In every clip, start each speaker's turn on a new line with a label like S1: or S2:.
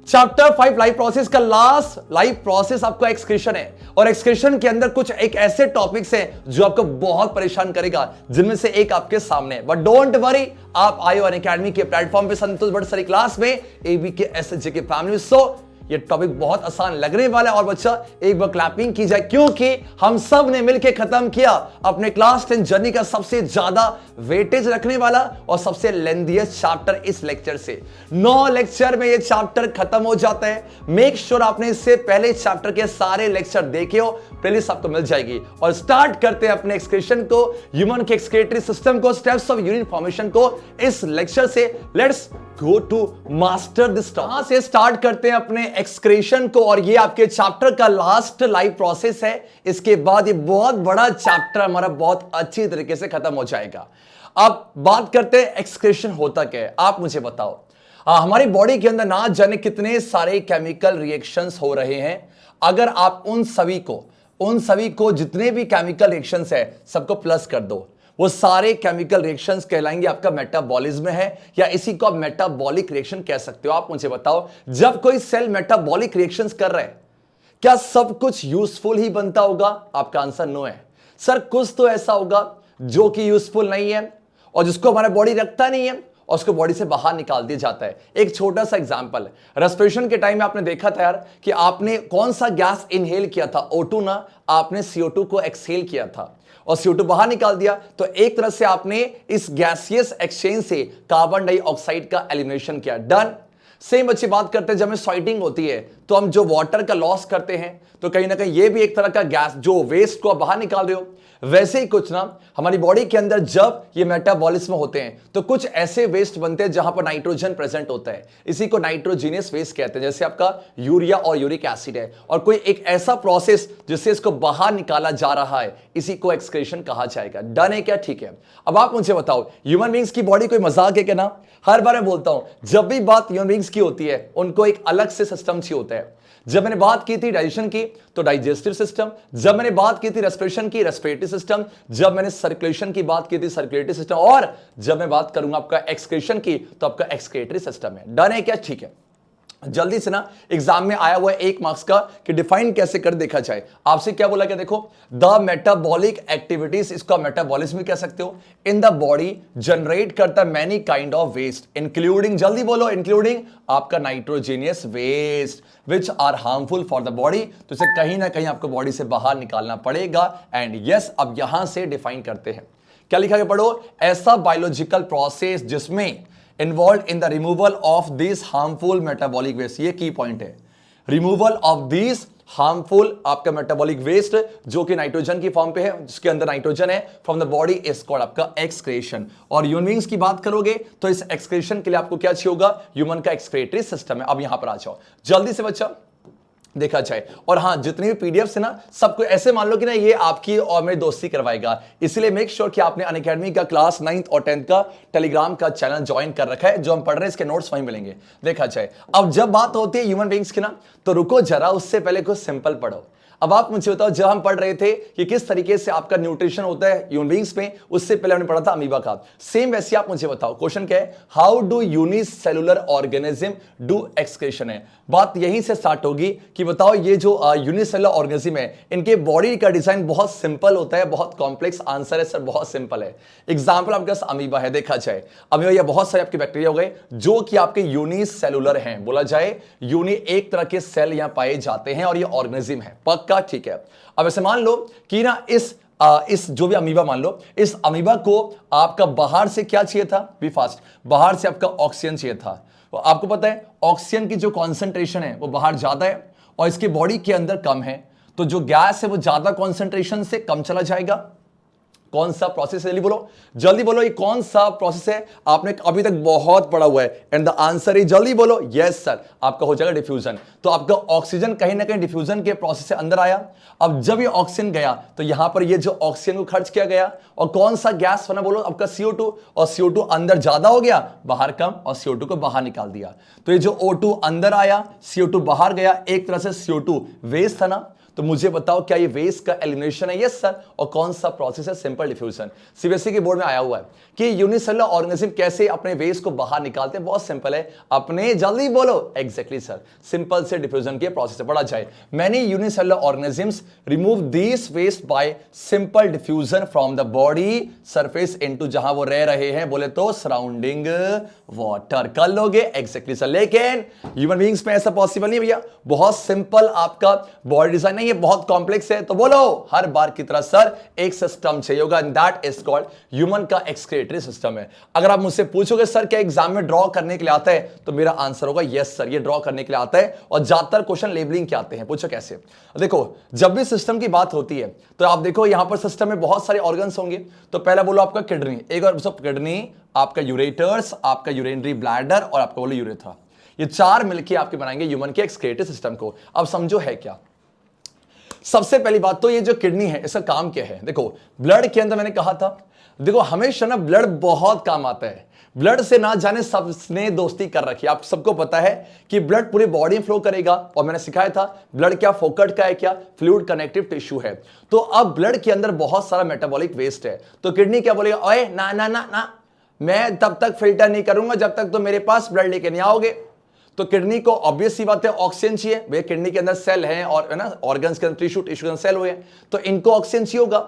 S1: Chapter 5 life process का last life process आपका excretion है और एक्सक्रीशन के अंदर कुछ एक ऐसे टॉपिक्स हैं जो आपको बहुत परेशान करेगा, जिनमें से एक आपके सामने है। बट डोंट वरी, आप आए और अकेडमी के प्लेटफॉर्म पे संतोष भट्ट सर क्लास में एबीके एसएचजी के फैमिली में। सो ये टॉपिक बहुत आसान लगने वाला है और बच्चा एक बार क्लैपिंग की जाए, क्योंकि हम सब ने मिलकर खत्म किया अपने क्लास 10 जर्नी का सबसे ज्यादा वेटेज रखने वाला और सबसे लेंथीएस्ट चैप्टर इस लेक्चर से। 9 लेक्चर में ये चैप्टर खत्म हो जाता है। मेक श्योर आपने इससे पहले चैप्टर के सारे लेक्चर देखे हो, प्लेलिस्ट आपको मिल जाएगी। और स्टार्ट करते हैं अपने एक्सक्रीशन को, ह्यूमन के एक्सक्रीटरी सिस्टम को, स्टेप्स ऑफ यूरिन फॉर्मेशन को इस लेक्चर से। Let's go to master this topic. यहां से स्टार्ट करते हैं अपने एक्सक्रीशन को और ये आपके चैप्टर का लास्ट लाइफ प्रोसेस है। इसके बाद ये बहुत बड़ा चैप्टर हमारा बहुत अच्छी तरीके से खत्म हो जाएगा। अब बात करते हैं एक्सक्रीशन होता क्या है। आप मुझे बताओ, हमारी बॉडी के अंदर ना जाने कितने सारे केमिकल रिएक्शंस हो रहे हैं। अगर आप उन सभी को जितने भी केमिकल रिएक्शंस है सबको प्लस कर दो, वो सारे केमिकल रिएक्शंस कहलाएंगे आपका मेटाबॉलिज्म है, या इसी को आप मेटाबॉलिक रिएक्शन कह सकते हो। आप मुझे बताओ, जब कोई सेल मेटाबॉलिक रिएक्शंस कर रहा है, क्या सब कुछ यूजफुल ही बनता होगा? आपका आंसर नो है। सर कुछ तो ऐसा होगा जो कि यूजफुल नहीं है और जिसको हमारा बॉडी रखता नहीं है और उसको बॉडी से बाहर निकाल दिया जाता है। एक छोटा सा एग्जांपल, रेस्पिरेशन के टाइम में आपने देखा था यार कि आपने कौन सा गैस इनहेल किया था? O2 ना, आपने CO2 को एक्सहेल किया था और CO2 बाहर निकाल दिया। तो एक तरह से आपने इस गैसियस एक्सचेंज से कार्बन डाइऑक्साइड का एलिमिनेशन किया। डन। सेम अच्छी बात करते हैं, जब हमें स्वेटिंग होती है तो हम जो वाटर का लॉस करते हैं, तो कहीं ना कहीं ये भी एक तरह का गैस जो वेस्ट को आप बाहर निकाल रहे हो। वैसे ही कुछ ना हमारी बॉडी के अंदर जब ये मेटाबॉलिज्म होते हैं तो कुछ ऐसे वेस्ट बनते हैं जहां पर नाइट्रोजन प्रेजेंट होता है। इसी को नाइट्रोजीनियस वेस्ट कहते हैं, जैसे आपका यूरिया और यूरिक एसिड है। और कोई एक ऐसा प्रोसेस जिससे इसको बाहर निकाला जा रहा है, इसी को एक्सक्रीशन कहा जाएगा। डन है क्या? ठीक है। अब आप मुझे बताओ, ह्यूमन बींग्स की बॉडी कोई मजाक है क्या? ना, हर बार मैं बोलता हूं, जब भी बात ह्यूमन बींग्स की होती है उनको एक अलग से सिस्टम चाहिए होता है। जब मैंने बात की थी डाइजेशन की तो डाइजेस्टिव सिस्टम, जब मैंने बात की थी रेस्पिरेशन की रेस्पिरेटरी सिस्टम, जब मैंने सर्कुलेशन की बात की थी सर्कुलेटरी सिस्टम, और जब मैं बात करूंगा आपका एक्सक्रीशन की तो आपका एक्सक्रीटरी सिस्टम है। डन है क्या? ठीक है। जल्दी से ना एग्जाम में आया हुआ है 1 मार्क्स का कि डिफाइन कैसे कर देखा जाए। आपसे क्या बोला? क्या देखो, द मेटाबॉलिक एक्टिविटीज, इसका मेटाबॉलिज्म कह सकते हो, इन द बॉडी जनरेट करता many kind of waste including, जल्दी बोलो, इंक्लूडिंग आपका nitrogenous waste which are harmful for the body. तो इसे कहीं ना कहीं आपको बॉडी से बाहर निकालना पड़ेगा। एंड यस, अब यहां से डिफाइन करते हैं। क्या लिखा है पढ़ो, ऐसा बायोलॉजिकल प्रोसेस जिसमें involve in the removal of this harmful metabolic waste. ये की पॉइंट है, रिमूवल ऑफ दिस हार्मफुल आपका मेटाबॉलिक वेस्ट जो कि नाइट्रोजन की फॉर्म पे है, जिसके अंदर नाइट्रोजन है, from the body is called आपका एक्सक्रीशन। और ह्यूमन बींग्स की बात करोगे तो इस एक्सक्रीशन के लिए आपको क्या चाहिए होगा? ह्यूमन का एक्सक्रीटरी सिस्टम है। अब यहां पर आ जाओ जल्दी से बच्चा, देखा जाए। और हां, जितनी भी पीडीएफ है ना, सबको ऐसे मान लो कि ना ये आपकी और मेरी दोस्ती करवाएगा। इसलिए मेक श्योर कि आपने अनअकैडमी का क्लास 9th और 10th का टेलीग्राम का चैनल ज्वाइन कर रखा है। जो हम पढ़ रहे हैं इसके नोट्स वहीं मिलेंगे। देखा जाए, अब जब बात होती है ह्यूमन बींग्स की ना, तो रुको जरा, उससे पहले कुछ सिंपल पढ़ो। अब आप मुझे बताओ, जब हम पढ़ रहे थे कि किस तरीके से आपका न्यूट्रिशन होता है ह्यूमन बींग्स में, उससे पहले हमने पढ़ा था अमीबा का। सेम वैसे आप मुझे बताओ, क्वेश्चन क्या है, how do unicellular organism do excretion है। बात यहीं से स्टार्ट होगी कि बताओ ये जो यूनिसेलुलर ऑर्गेनिज्म है, इनके बॉडी का डिजाइन बहुत सिंपल होता है, बहुत कॉम्प्लेक्स? आंसर है सर बहुत सिंपल है। एग्जाम्पल आपके पास अमीबा है। देखा जाए, अमीबा या बहुत सारे आपके बैक्टीरिया हो गए जो कि आपके यूनिसेलुलर हैं। बोला जाए यूनि एक तरह के सेल यहां पाए जाते हैं और ये ऑर्गेनिज्म है। पक्का? ठीक है। अब ऐसे मान लो कि ना इस जो भी अमीबा मान लो, इस अमीबा को आपका बाहर से क्या चाहिए था? बी फास्ट, बाहर से आपका ऑक्सीजन चाहिए था। तो आपको पता है ऑक्सीजन की जो कॉन्सेंट्रेशन है वो बाहर ज्यादा है और इसके बॉडी के अंदर कम है, तो जो गैस है वो ज्यादा कॉन्सेंट्रेशन से कम चला जाएगा। कौन सा प्रोसेस है? जल्दी बोलो, ये कौन सा प्रोसेस है? आपने अभी तक बहुत पढ़ा हुआ है। एंड द आंसर इज, जल्दी बोलो, यस सर, आपका हो जाएगा डिफ्यूजन। तो आपका ऑक्सीजन कहीं ना कहीं डिफ्यूजन के प्रोसेस से अंदर आया। अब जब ये ऑक्सीजन गया तो यहां पर ये जो ऑक्सीजन को खर्च किया गया और कौन सा गैस बना? बोलो, आपका CO2। और CO2 अंदर ज्यादा हो गया, बाहर कम, और CO2 को बाहर निकाल दिया। तो ये जो O2 अंदर आया, CO2 बाहर गया, एक तरह से CO2 वेस्ट था ना, तो मुझे बताओ क्या ये वेस्ट का एलिमिनेशन है? Yes sir. और कौन सा प्रोसेस है? Simple diffusion. सीबीएसई के बोर्ड में आया हुआ है कि यूनिसेलुलर ऑर्गेनिज्म कैसे अपने वेस्ट को बाहर निकालते हैं। बहुत सिंपल है, अपने जल्दी बोलो। एग्जैक्टली सर, सिंपल से डिफ्यूजन के प्रोसेस पढ़ा जाए। Many unicellular organisms remove this waste by simple diffusion from the body surface into, जहां वो रह रहे हैं बोले तो सराउंडिंग वाटर। कर लोगे? Exactly sir. लेकिन ह्यूमन बीइंग्स में ऐसा पॉसिबल नहीं भैया, बहुत सिंपल आपका बॉडी डिजाइन नहीं है, बहुत कॉम्प्लेक्स है। तो बोलो हर बार की तरह सर एक सिस्टम चाहिए होगा, and that is called human का एक्सक्रीटरी सिस्टम है। अगर आप मुझसे पूछोगे सर क्या एग्जाम में ड्रॉ करने के लिए आता है, तो मेरा आंसर होगा यस सर, ये ड्रॉ करने के लिए आता है। और ज्यादातर क्वेश्चन लेबलिंग के आते हैं। पूछो कैसे? देखो जब भी सिस्टम की बात होती है तो आप देखो यहां पर सिस्टम में बहुत सारे ऑर्गन्स होंगे। तो पहला बोलो आपका किडनी, एक और किडनी, आपका यूरेटर्स, आपका यूरिनरी ब्लैडर और आपका बोलो यूरेथ्रा। ये चार मिलके आपके बनाएंगे ह्यूमन के एक्सक्रीटरी सिस्टम को। अब समझो है क्या। सबसे पहली बात तो ये जो किडनी है इसका काम क्या है? देखो ब्लड के अंदर मैंने कहा था, देखो हमेशा ना ब्लड बहुत काम आता है। ब्लड से ना जाने सबने दोस्ती कर रखी है। आप सबको पता है कि ब्लड पूरी बॉडी में फ्लो करेगा, और मैंने सिखाया था ब्लड क्या फोकट का है, क्या फ्लूइड कनेक्टिव टिश्यू है। तो अब ब्लड के अंदर बहुत सारा मेटाबॉलिक वेस्ट है। तो किडनी क्या बोलेगा? ओए ना ना ना ना, मैं तब तक फिल्टर नहीं करूंगा जब तक तो मेरे पास ब्लड लेके नहीं आओगे। तो किडनी को ऑब्वियस सी बात है ऑक्सीजन चाहिए। वे किडनी के अंदर सेल हैं और है ना ऑर्गन्स के अंदर टिश्यू के अंदर सेल हुए, तो इनको ऑक्सीजन चाहिए होगा।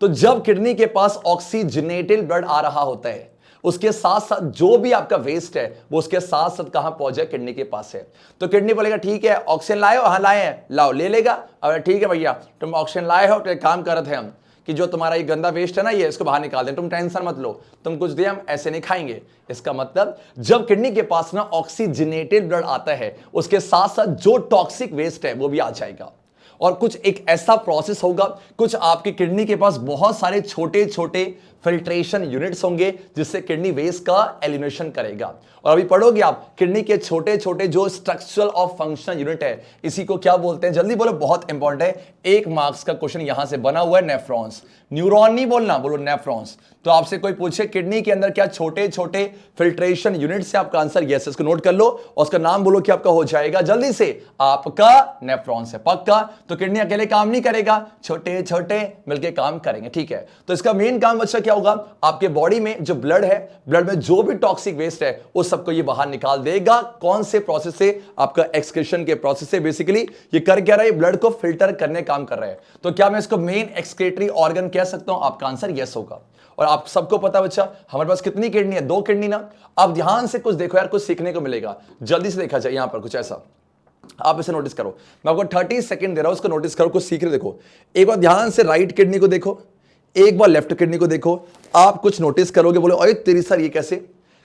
S1: तो जब किडनी के पास ऑक्सीजनेटेड ब्लड आ रहा होता है, उसके साथ साथ जो भी आपका वेस्ट है वो उसके साथ साथ कहां पहुंचे? किडनी के पास है। तो किडनी बोलेगा ठीक है ऑक्सीजन लाए हो? हाँ लाए हैं, लाओ ले लेगा। अगर ठीक है भैया तुम ऑक्सीजन लाए हो तो एक काम करते हैं हम कि जो तुम्हारा ये गंदा वेस्ट है ना ये इसको बाहर निकाल दें, तुम टेंशन मत लो, तुम कुछ दिए हम ऐसे नहीं खाएंगे। इसका मतलब जब किडनी के पास ना ऑक्सीजनेटेड ब्लड आता है उसके साथ साथ जो टॉक्सिक वेस्ट है वो भी आ जाएगा। और कुछ एक ऐसा प्रोसेस होगा, कुछ आपकी किडनी के पास बहुत सारे छोटे छोटे फिल्ट्रेशन यूनिट्स होंगे जिससे किडनी वेस्ट का एलिमिनेशन करेगा। और अभी पढ़ोगे आप किडनी के छोटे छोटे जो स्ट्रक्चरल और फंक्शनल यूनिट है, इसी को क्या बोलते हैं? जल्दी बोलो, बहुत इंपॉर्टेंट है। 1 मार्क्स का क्वेश्चन यहां से बना हुआ है, नेफ्रॉन्स। न्यूरॉन नहीं बोलना, बोलो नेफ्रॉन्स। तो आपसे कोई पूछे किडनी के अंदर क्या छोटे छोटे फिल्ट्रेशन यूनिट से, आपका आंसर यस। इसको नोट कर लो और उसका नाम बोलो कि आपका हो जाएगा जल्दी से, आपका नेफ्रॉन्स है। पक्का? तो किडनी अकेले काम नहीं करेगा, छोटे छोटे मिलके काम करेंगे। ठीक है, तो इसका मेन काम बच्चा क्या होगा? आपके बॉडी में जो ब्लड है, ब्लड में जो भी टॉक्सिक वेस्ट है उस सबको ये बाहर निकाल देगा। कौन से प्रोसेस से? आपका एक्सक्रीशन के प्रोसेस से। बेसिकली ये कर क्या रहा है? ब्लड को फिल्टर करने काम कर रहा है। तो क्या मैं इसको मेन एक्सक्रीटरी ऑर्गन कह सकता हूं? आपका आंसर यस होगा। और आप सबको पता बच्चा हमारे पास कितनी किडनी है? 2 किडनी ना। अब ध्यान से कुछ देखो यार, कुछ सीखने को मिलेगा। जल्दी से देखा जाए यहां पर कुछ ऐसा, आप इसे नोटिस करो। मैं आपको 30 सेकंड दे रहा हूं, उसको नोटिस करो, कुछ सीख रहे। देखो एक बार ध्यान से राइट किडनी को देखो, एक बार लेफ्ट किडनी को देखो। आप कुछ नोटिस करोगे, बोलो अरे तेरी सर ये कैसे?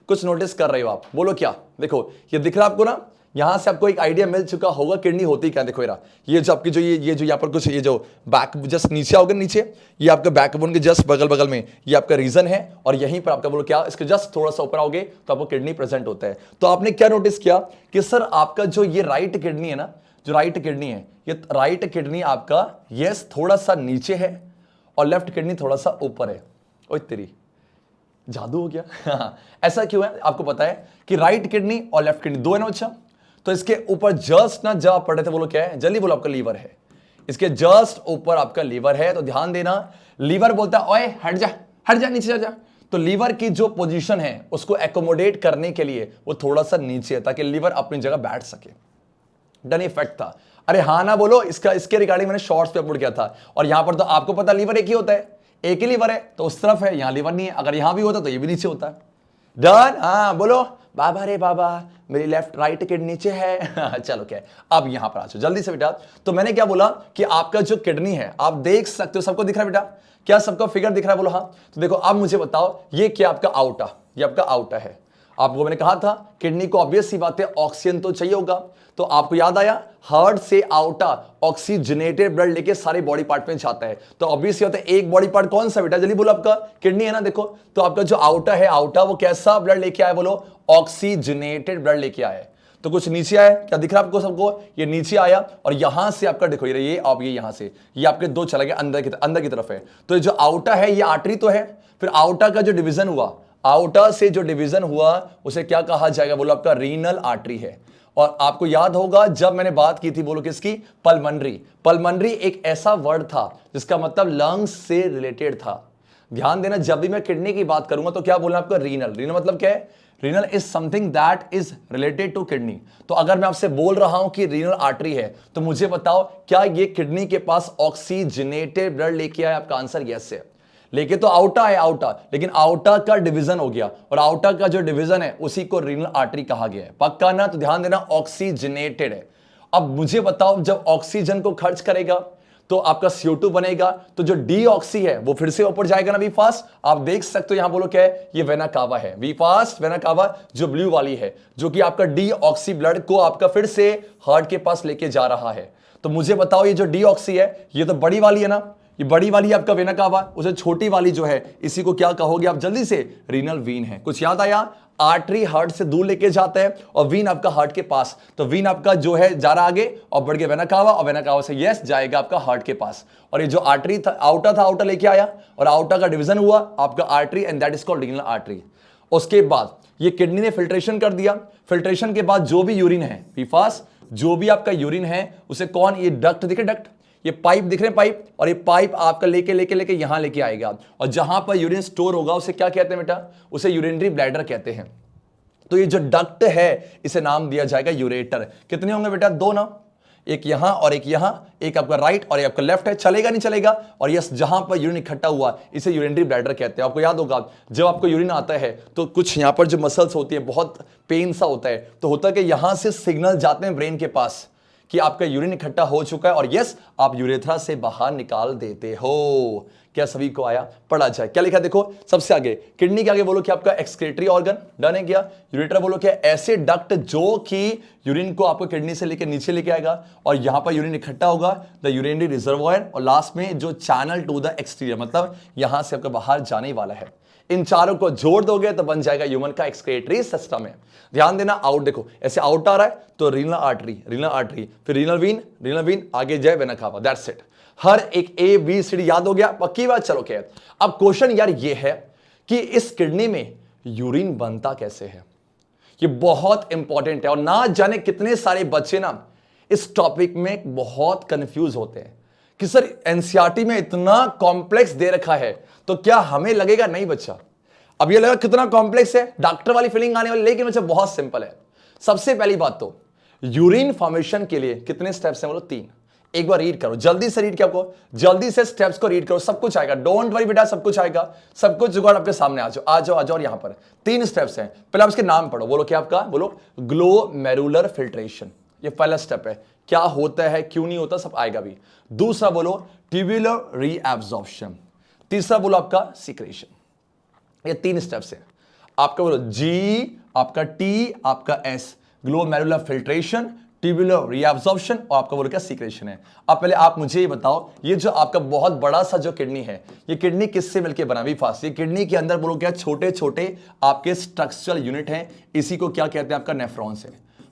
S1: कुछ नोटिस कर रहे हो आप, बोलो क्या? देखो ये दिख रहा है आपको ना, यहां से आपको एक आइडिया मिल चुका होगा किडनी होती क्या। देखो ये जो आपकी जो ये जो यहाँ पर कुछ ये जो बैक जस्ट नीचे आओगे, नीचे ये आपका बैकबोन के जस्ट बगल बगल में ये आपका रीजन है, और यहीं पर आपका बोलो क्या, इसके जस्ट थोड़ा सा ऊपर आओगे तो आपको किडनी प्रेजेंट होता है। तो आपने क्या नोटिस किया कि सर आपका जो ये राइट किडनी है ना, जो राइट किडनी है, ये राइट किडनी आपका यस थोड़ा सा नीचे है और लेफ्ट किडनी थोड़ा सा ऊपर है। ओए तेरी जादू हो गया। ऐसा क्यों है? आपको पता है कि राइट किडनी और लेफ्ट किडनी दो है ना बच्चा। तो इसके ऊपर जस्ट ना जब आप पढ़े थे, बोलो क्या है? जल्दी बोलो, आपका लीवर है। इसके जस्ट ऊपर आपका लीवर है। तो ध्यान देना, लीवर बोलता है ओए हट जा नीचे जा। तो लीवर की जो पोजीशन है उसको एकोमोडेट करने के लिए वो थोड़ा सा नीचे है ताकि लीवर अपनी जगह बैठ सके। डन इफेक्ट था। अरे हाँ ना बोलो, इसके रिगार्डिंग मैंने शॉर्ट्स पे अपलोड किया था। और यहां पर तो आपको पता लीवर एक ही होता है, एक ही लीवर है, तो उस तरफ है, यहां लीवर नहीं है। अगर यहां भी होता तो ये भी नीचे होता है। डन? हाँ बोलो बाबा रे बाबा, मेरी लेफ्ट राइट किडनी नीचे है। चलो क्या, अब यहां पर आ जाओ जल्दी से बेटा। तो मैंने क्या बोला कि आपका जो किडनी है आप देख सकते हो, सबको दिख रहा है बेटा? क्या सबका फिगर दिख रहा है? बोलो हाँ। तो देखो अब मुझे बताओ ये क्या आपका आउटा, ये आपका आउटा है। आपको मैंने कहा था किडनी को ऑब्वियस सी बात है ऑक्सीजन तो चाहिए होगा। तो आपको याद आया, हार्ट से आउटा ऑक्सीजनेटेड ब्लड लेके सारे बॉडी पार्ट में जाता है। तो ऑब्वियस होता है एक बॉडी पार्ट कौन सा बेटा? जल्दी बोलो, आपका किडनी है ना। देखो तो आपका जो आउटा है, आउटा वो कैसा ब्लड लेके आया? बोलो ऑक्सीजनेटेड ब्लड लेके आया है। तो कुछ नीचे आया, क्या दिख रहा है आपको सबको? ये नीचे आया और यहां से आपका देखो ये अब ये यहां से ये आपके दो चला गया अंदर की तरफ है। तो ये जो आउटा है ये आर्टरी तो है, फिर आउटा का जो डिवीजन हुआ, आउटा से जो डिवीजन हुआ उसे क्या कहा जाएगा? बोलो आपका रीनल आर्टरी है। और आपको याद होगा जब मैंने बात की थी, बोलो किसकी, पल्मनरी। पल्मनरी एक ऐसा वर्ड था जिसका मतलब लंग्स से रिलेटेड था। ध्यान देना, जब भी मैं किडनी की बात करूंगा तो क्या बोलना आपको, रीनल। रीनल मतलब क्या है, renal is something that is related to kidney. तो अगर मैं आपसे बोल रहा हूं कि रीनल आर्टरी है, तो मुझे बताओ क्या ये किडनी के पास ऑक्सीजनेटेड ब्लड लेके आया? आपका आंसर यस है। लेके तो आउटा है, आउटा, लेकिन आउटा का डिवीजन हो गया, और आउटा का जो डिवीजन है उसी को रीनल आर्टरी कहा गया है। पक्का ना? तो ध्यान देना, ऑक्सीजनेटेड है। अब मुझे बताओ, जब ऑक्सीजन को खर्च करेगा तो आपका CO2 बनेगा, तो जो डीऑक्सी है वो फिर से ऊपर जाएगा ना, वी फास्ट। आप देख सकते हो यहां, बोलो क्या है, ये वेना कावा है, वी फास्ट वेना कावा, जो ब्लू वाली है, जो कि आपका डीऑक्सी ब्लड को आपका फिर से हार्ट के पास लेके जा रहा है। तो मुझे बताओ, ये जो डीऑक्सी है ये तो बड़ी वाली है ना, ये बड़ी वाली आपका वेना कावा, उसे छोटी वाली जो है इसी को क्या कहोगे आप जल्दी से? रीनल वीन है। कुछ याद आया? आर्टरी हार्ट से दूर लेके जाता है और वीन आपका हार्ट के पास। तो वीन आपका जो है जा रहा आगे और बढ़ के वेना कावा, और वेना कावा से यस जाएगा आपका हार्ट के पास। और ये जो आर्टरी था, आउटा लेके आया, और आउटा का डिवीजन हुआ आपका artery, and that is called renal artery. उसके बाद ये किडनी ने फिल्ट्रेशन कर दिया। फिल्ट्रेशन के बाद जो भी यूरिन है, पीफास, जो भी आपका यूरिन है उसे कौन, ये डक्ट दिखे, डक्ट, ये पाइप दिख रहे हैं, पाइप, और ये पाइप आपका लेके यहां लेके आएगा, और जहां पर यूरिन स्टोर होगा उसे क्या कहते हैं बेटा? उसे यूरिनरी ब्लैडर कहते हैं। तो ये जो डक्ट है इसे नाम दिया जाएगा यूरेटर। कितने होंगे बेटा? दो ना, एक यहां और एक यहां, एक आपका राइट और एक आपका लेफ्ट है। चलेगा नहीं चलेगा? और यस, जहां पर यूरिन इकट्ठा हुआ इसे यूरिनरी ब्लैडर कहते हैं। आपको याद होगा जब आपको यूरिन आता है तो कुछ यहां पर जो मसल्स होती है, बहुत पेन सा होता है, तो होता है कि यहां से सिग्नल जाते हैं ब्रेन के पास कि आपका यूरिन इकट्ठा हो चुका है, और यस आप यूरेथ्रा से बाहर निकाल देते हो। क्या सभी को आया? पढ़ा जाए। क्या लिखा देखो सबसे आगे, किडनी के आगे बोलो कि आपका एक्सक्रीटरी ऑर्गन, डन है क्या? यूरेटर बोलो क्या? ऐसे डक्ट जो कि यूरिन को आपको किडनी से लेकर नीचे लेके आएगा, और यहां पर यूरिन इकट्ठा होगा, द यूरिनरी रिजर्वॉयर, और लास्ट में जो चैनल टू द एक्सटीरियर, मतलब यहां से आपका बाहर जाने वाला है। इन चारों को जोड़ दोगे तो बन जाएगा ह्यूमन का एक्सक्रीटरी सिस्टम है। ध्यान देना, आउट देखो ऐसे आउट आ रहा है तो रीनल आर्टरी, रीनल आर्टरी, फिर रीनल वीन, आगे जाए वेना कावा, दैट्स इट। हर एक ABCD याद हो गया? पक्की बात। चलो क्या, अब क्वेश्चन यार ये है कि इस किडनी में यूरिन बनता कैसे है, ये बहुत इंपॉर्टेंट है। और ना जाने कितने सारे बच्चे ना इस टॉपिक में बहुत कंफ्यूज होते हैं कि सर NCERT में इतना कॉम्प्लेक्स दे रखा है, तो क्या हमें लगेगा नहीं बच्चा, अब ये लगा कितना कॉम्प्लेक्स है, डॉक्टर वाली फीलिंग आने वाली, लेकिन बच्चा बहुत सिंपल है। सबसे पहली बात तो यूरिन फॉर्मेशन के लिए कितने स्टेप्स हैं? बोलो 3। एक बार रीड करो, जल्दी से रीड किया आपको, जल्दी से स्टेप्स को रीड करो, सब कुछ आएगा, डोंट वरी बेटा, सब कुछ आएगा, सब कुछ जुगाड़ आपके सामने। आ जाओ। और यहां पर 3 स्टेप्स हैं। पहले आप इसके नाम पढ़ो, बोलो क्या आपका, बोलो ग्लोमेरुलर फिल्ट्रेशन, ये पहला स्टेप है। क्या होता है, क्यों नहीं होता, सब आएगा भी। दूसरा बोलो ट्यूबुलर रीएब्जॉर्प्शन, तीसरा बोलो आपका सीक्रेशन। ये 3 स्टेप्स हैं। आपका बोलो G, आपका T, आपका S, glomerular filtration, tubular reabsorption, और आपका बोलो क्या, सीक्रेशन है। अब पहले आप मुझे ये बताओ, ये जो आपका बहुत बड़ा सा जो किडनी है, ये किडनी किससे मिलकर बना? भी फास्ट, ये किडनी के अंदर बोलो क्या, छोटे छोटे आपके स्ट्रक्चरल यूनिट हैं, इसी को क्या कहते हैं? आपका नेफ्रॉन्स है।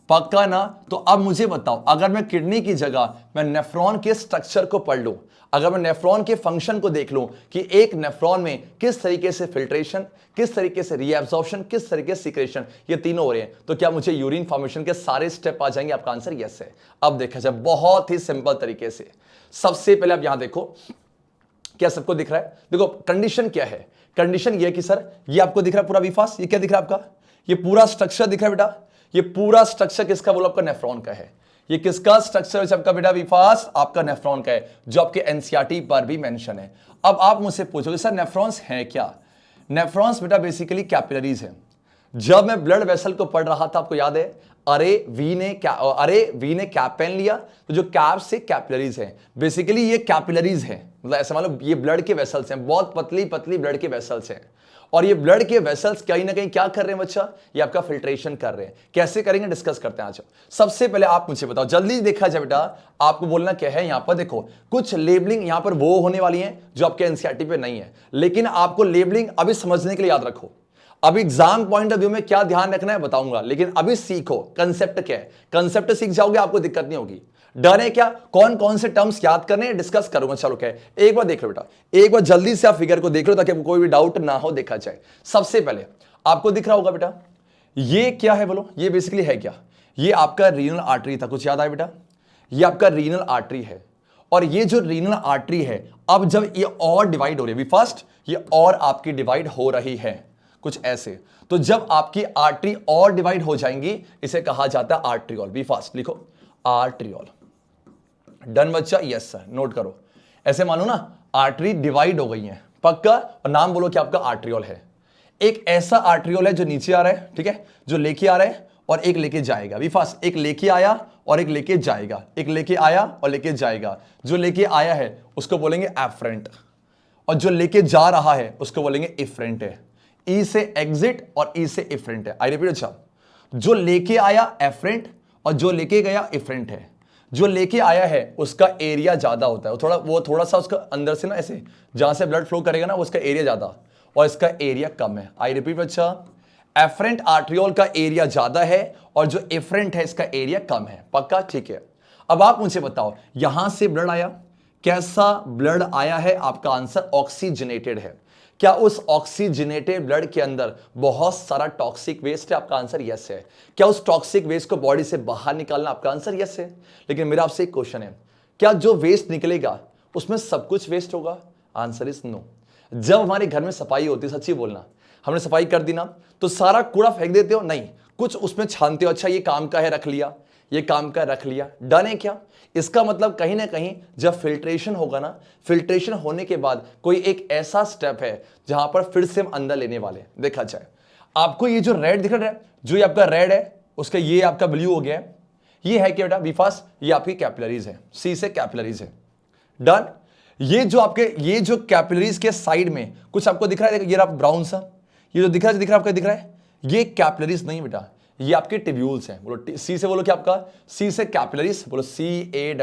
S1: पक्का ना? तो अब मुझे बताओ, अगर मैं किडनी की जगह मैं नेफ्रॉन के स्ट्रक्चर को पढ़ लूं, अगर मैं नेफ्रॉन के फंक्शन को देख लूं कि एक नेफ्रॉन में किस तरीके से फिल्ट्रेशन, किस तरीके से रीएब्जॉर्प्शन, किस तरीके से सीक्रेशन, ये तीनों हो रहे हैं, तो क्या मुझे यूरिन फॉर्मेशन के सारे स्टेप आ जाएंगे? आपका आंसर यस है। अब देखा जाए बहुत ही सिंपल तरीके से, सबसे पहले आप यहां देखो, क्या सबको दिख रहा है? देखो कंडीशन क्या है, कंडीशन ये कि सर ये आपको दिख रहा है पूरा विफास, ये क्या दिख रहा है आपका, ये पूरा स्ट्रक्चर दिख रहा है बेटा, ये पूरा स्ट्रक्चर किसका? बोलो आपका नेफ्रॉन का है। ये किसका स्ट्रक्चर है आपका बेटा? विफास आपका नेफ्रॉन का है, जो आपके NCERT पर भी मेंशन है। अब आप मुझसे पूछोगे सर नेफ्रॉन्स है क्या? नेफ्रॉन्स बेटा बेसिकली कैपिलरीज है। जब मैं ब्लड वेसल को पढ़ रहा था, आपको याद है, अरे वी ने कैप पेन लिया, तो जो कैप से कैपिलरीज है, बेसिकली ये कैपिलरीज है, मतलब ऐसा मान लो ये ब्लड के वेसल्स हैं, बहुत पतली पतली ब्लड के वेसल्स हैं, और ये ब्लड के वेसल्स कहीं ना कहीं क्या कर रहे हैं बच्चा? ये आपका फिल्ट्रेशन कर रहे हैं। कैसे करेंगे डिस्कस करते हैं आज। सबसे पहले आप मुझे बताओ, जल्दी देखा जाए बेटा, आपको बोलना क्या है यहां पर? देखो कुछ लेबलिंग यहां पर वो होने वाली है जो आपके NCERT पे नहीं है, लेकिन आपको लेबलिंग अभी समझने के लिए याद रखो। अभी एग्जाम पॉइंट ऑफ व्यू में क्या ध्यान रखना है बताऊंगा, लेकिन अभी सीखो कंसेप्ट क्या है। कंसेप्ट सीख जाओगे आपको दिक्कत नहीं होगी। डर है क्या? कौन कौन से टर्म्स याद करने हैं डिस्कस करूंगा। चलो क्या है, एक बार देख लो बेटा, एक बार जल्दी से आप फिगर को देख लो ताकि कोई भी डाउट ना हो, देखा जाए। सबसे पहले आपको दिख रहा होगा बेटा, ये क्या है बोलो, ये बेसिकली है क्या? ये आपका रीनल आर्टरी था, कुछ याद आया बेटा? ये आपका रीनल आर्टरी है, और ये जो रीनल आर्टरी है अब जब ये और डिवाइड हो रही है, फर्स्ट ये और आपकी डिवाइड हो रही है कुछ ऐसे, तो जब आपकी आर्टरी और डिवाइड हो जाएंगी इसे कहा जाता है आर्ट्रियोल। बी फास्ट लिखो, आर्ट्रियोल। डन बच्चा? यस सर, नोट करो। ऐसे मानो ना आर्टरी डिवाइड हो गई है, पक्का, और नाम बोलो कि आपका आर्ट्रियोल है। एक ऐसा आर्ट्रियोल है जो नीचे आ रहा है, ठीक है, जो लेके आ रहा है और एक लेके जाएगा। बी फास्ट, एक लेके आया और एक लेके जाएगा, एक लेके आया और लेके जाएगा। जो लेके आया है उसको बोलेंगे एफरेंट, और जो लेके जा रहा है उसको बोलेंगे इफरेंट है। ई से एग्जिट और ई से इफरेंट है। आई रिपीट, अच्छा, जो लेके आया एफरेंट और जो लेके गया इफरेंट है। जो लेके आया है उसका एरिया ज्यादा होता है, वो थोड़ा सा उसका अंदर से ना ऐसे जहां से ब्लड फ्लो करेगा ना उसका एरिया ज्यादा, और इसका एरिया कम है। आई रिपीट बच्चा, एफरेंट आर्ट्रियोल का एरिया ज्यादा है और जो इफरेंट है इसका एरिया कम है, पक्का, ठीक है। अब आप मुझे बताओ, यहां से ब्लड आया, कैसा ब्लड आया है? आपका आंसर ऑक्सीजनेटेड है। क्या उस ऑक्सीजनेटेड ब्लड के अंदर बहुत सारा टॉक्सिक वेस्ट है? आपका आंसर यस है। क्या उस टॉक्सिक वेस्ट को बॉडी से बाहर निकालना? आपका आंसर यस है। लेकिन मेरा आपसे एक क्वेश्चन है, क्या जो वेस्ट निकलेगा उसमें सब कुछ वेस्ट होगा? Answer is no. जब हमारे घर में सफाई होती है, सच्ची बोलना, हमने सफाई कर दी ना तो सारा कूड़ा फेंक देते हो? नहीं, कुछ उसमें छानते हो, अच्छा ये काम का है रख लिया, ये काम का रख लिया, डन है क्या? इसका मतलब कहीं ना कहीं जब फिल्ट्रेशन होगा ना, फिल्ट्रेशन होने के बाद कोई एक ऐसा स्टेप है जहां पर फिर से हम अंदर लेने वाले। देखा जाए, आपको ये जो रेड दिख रहा है, जो ये आपका रेड है उसका ये आपका ब्लू हो गया है, ये है क्या बेटा? बी फास्ट, ये आपकी कैपिलरीज है, सी से कैपिलरीज है, डन। ये जो आपके ये जो कैपिलरीज के साइड में कुछ आपको दिख रहा है, ये आप ब्राउन सा, ये जो दिख रहा है आपका दिख रहा है, ये कैपिलरीज नहीं बेटा, ये आपके टिब्यूल्स हैं। बोलो सी से, बोलो क्या आपका? सी से कैपिलरीज, बोलो CAPPILARIES,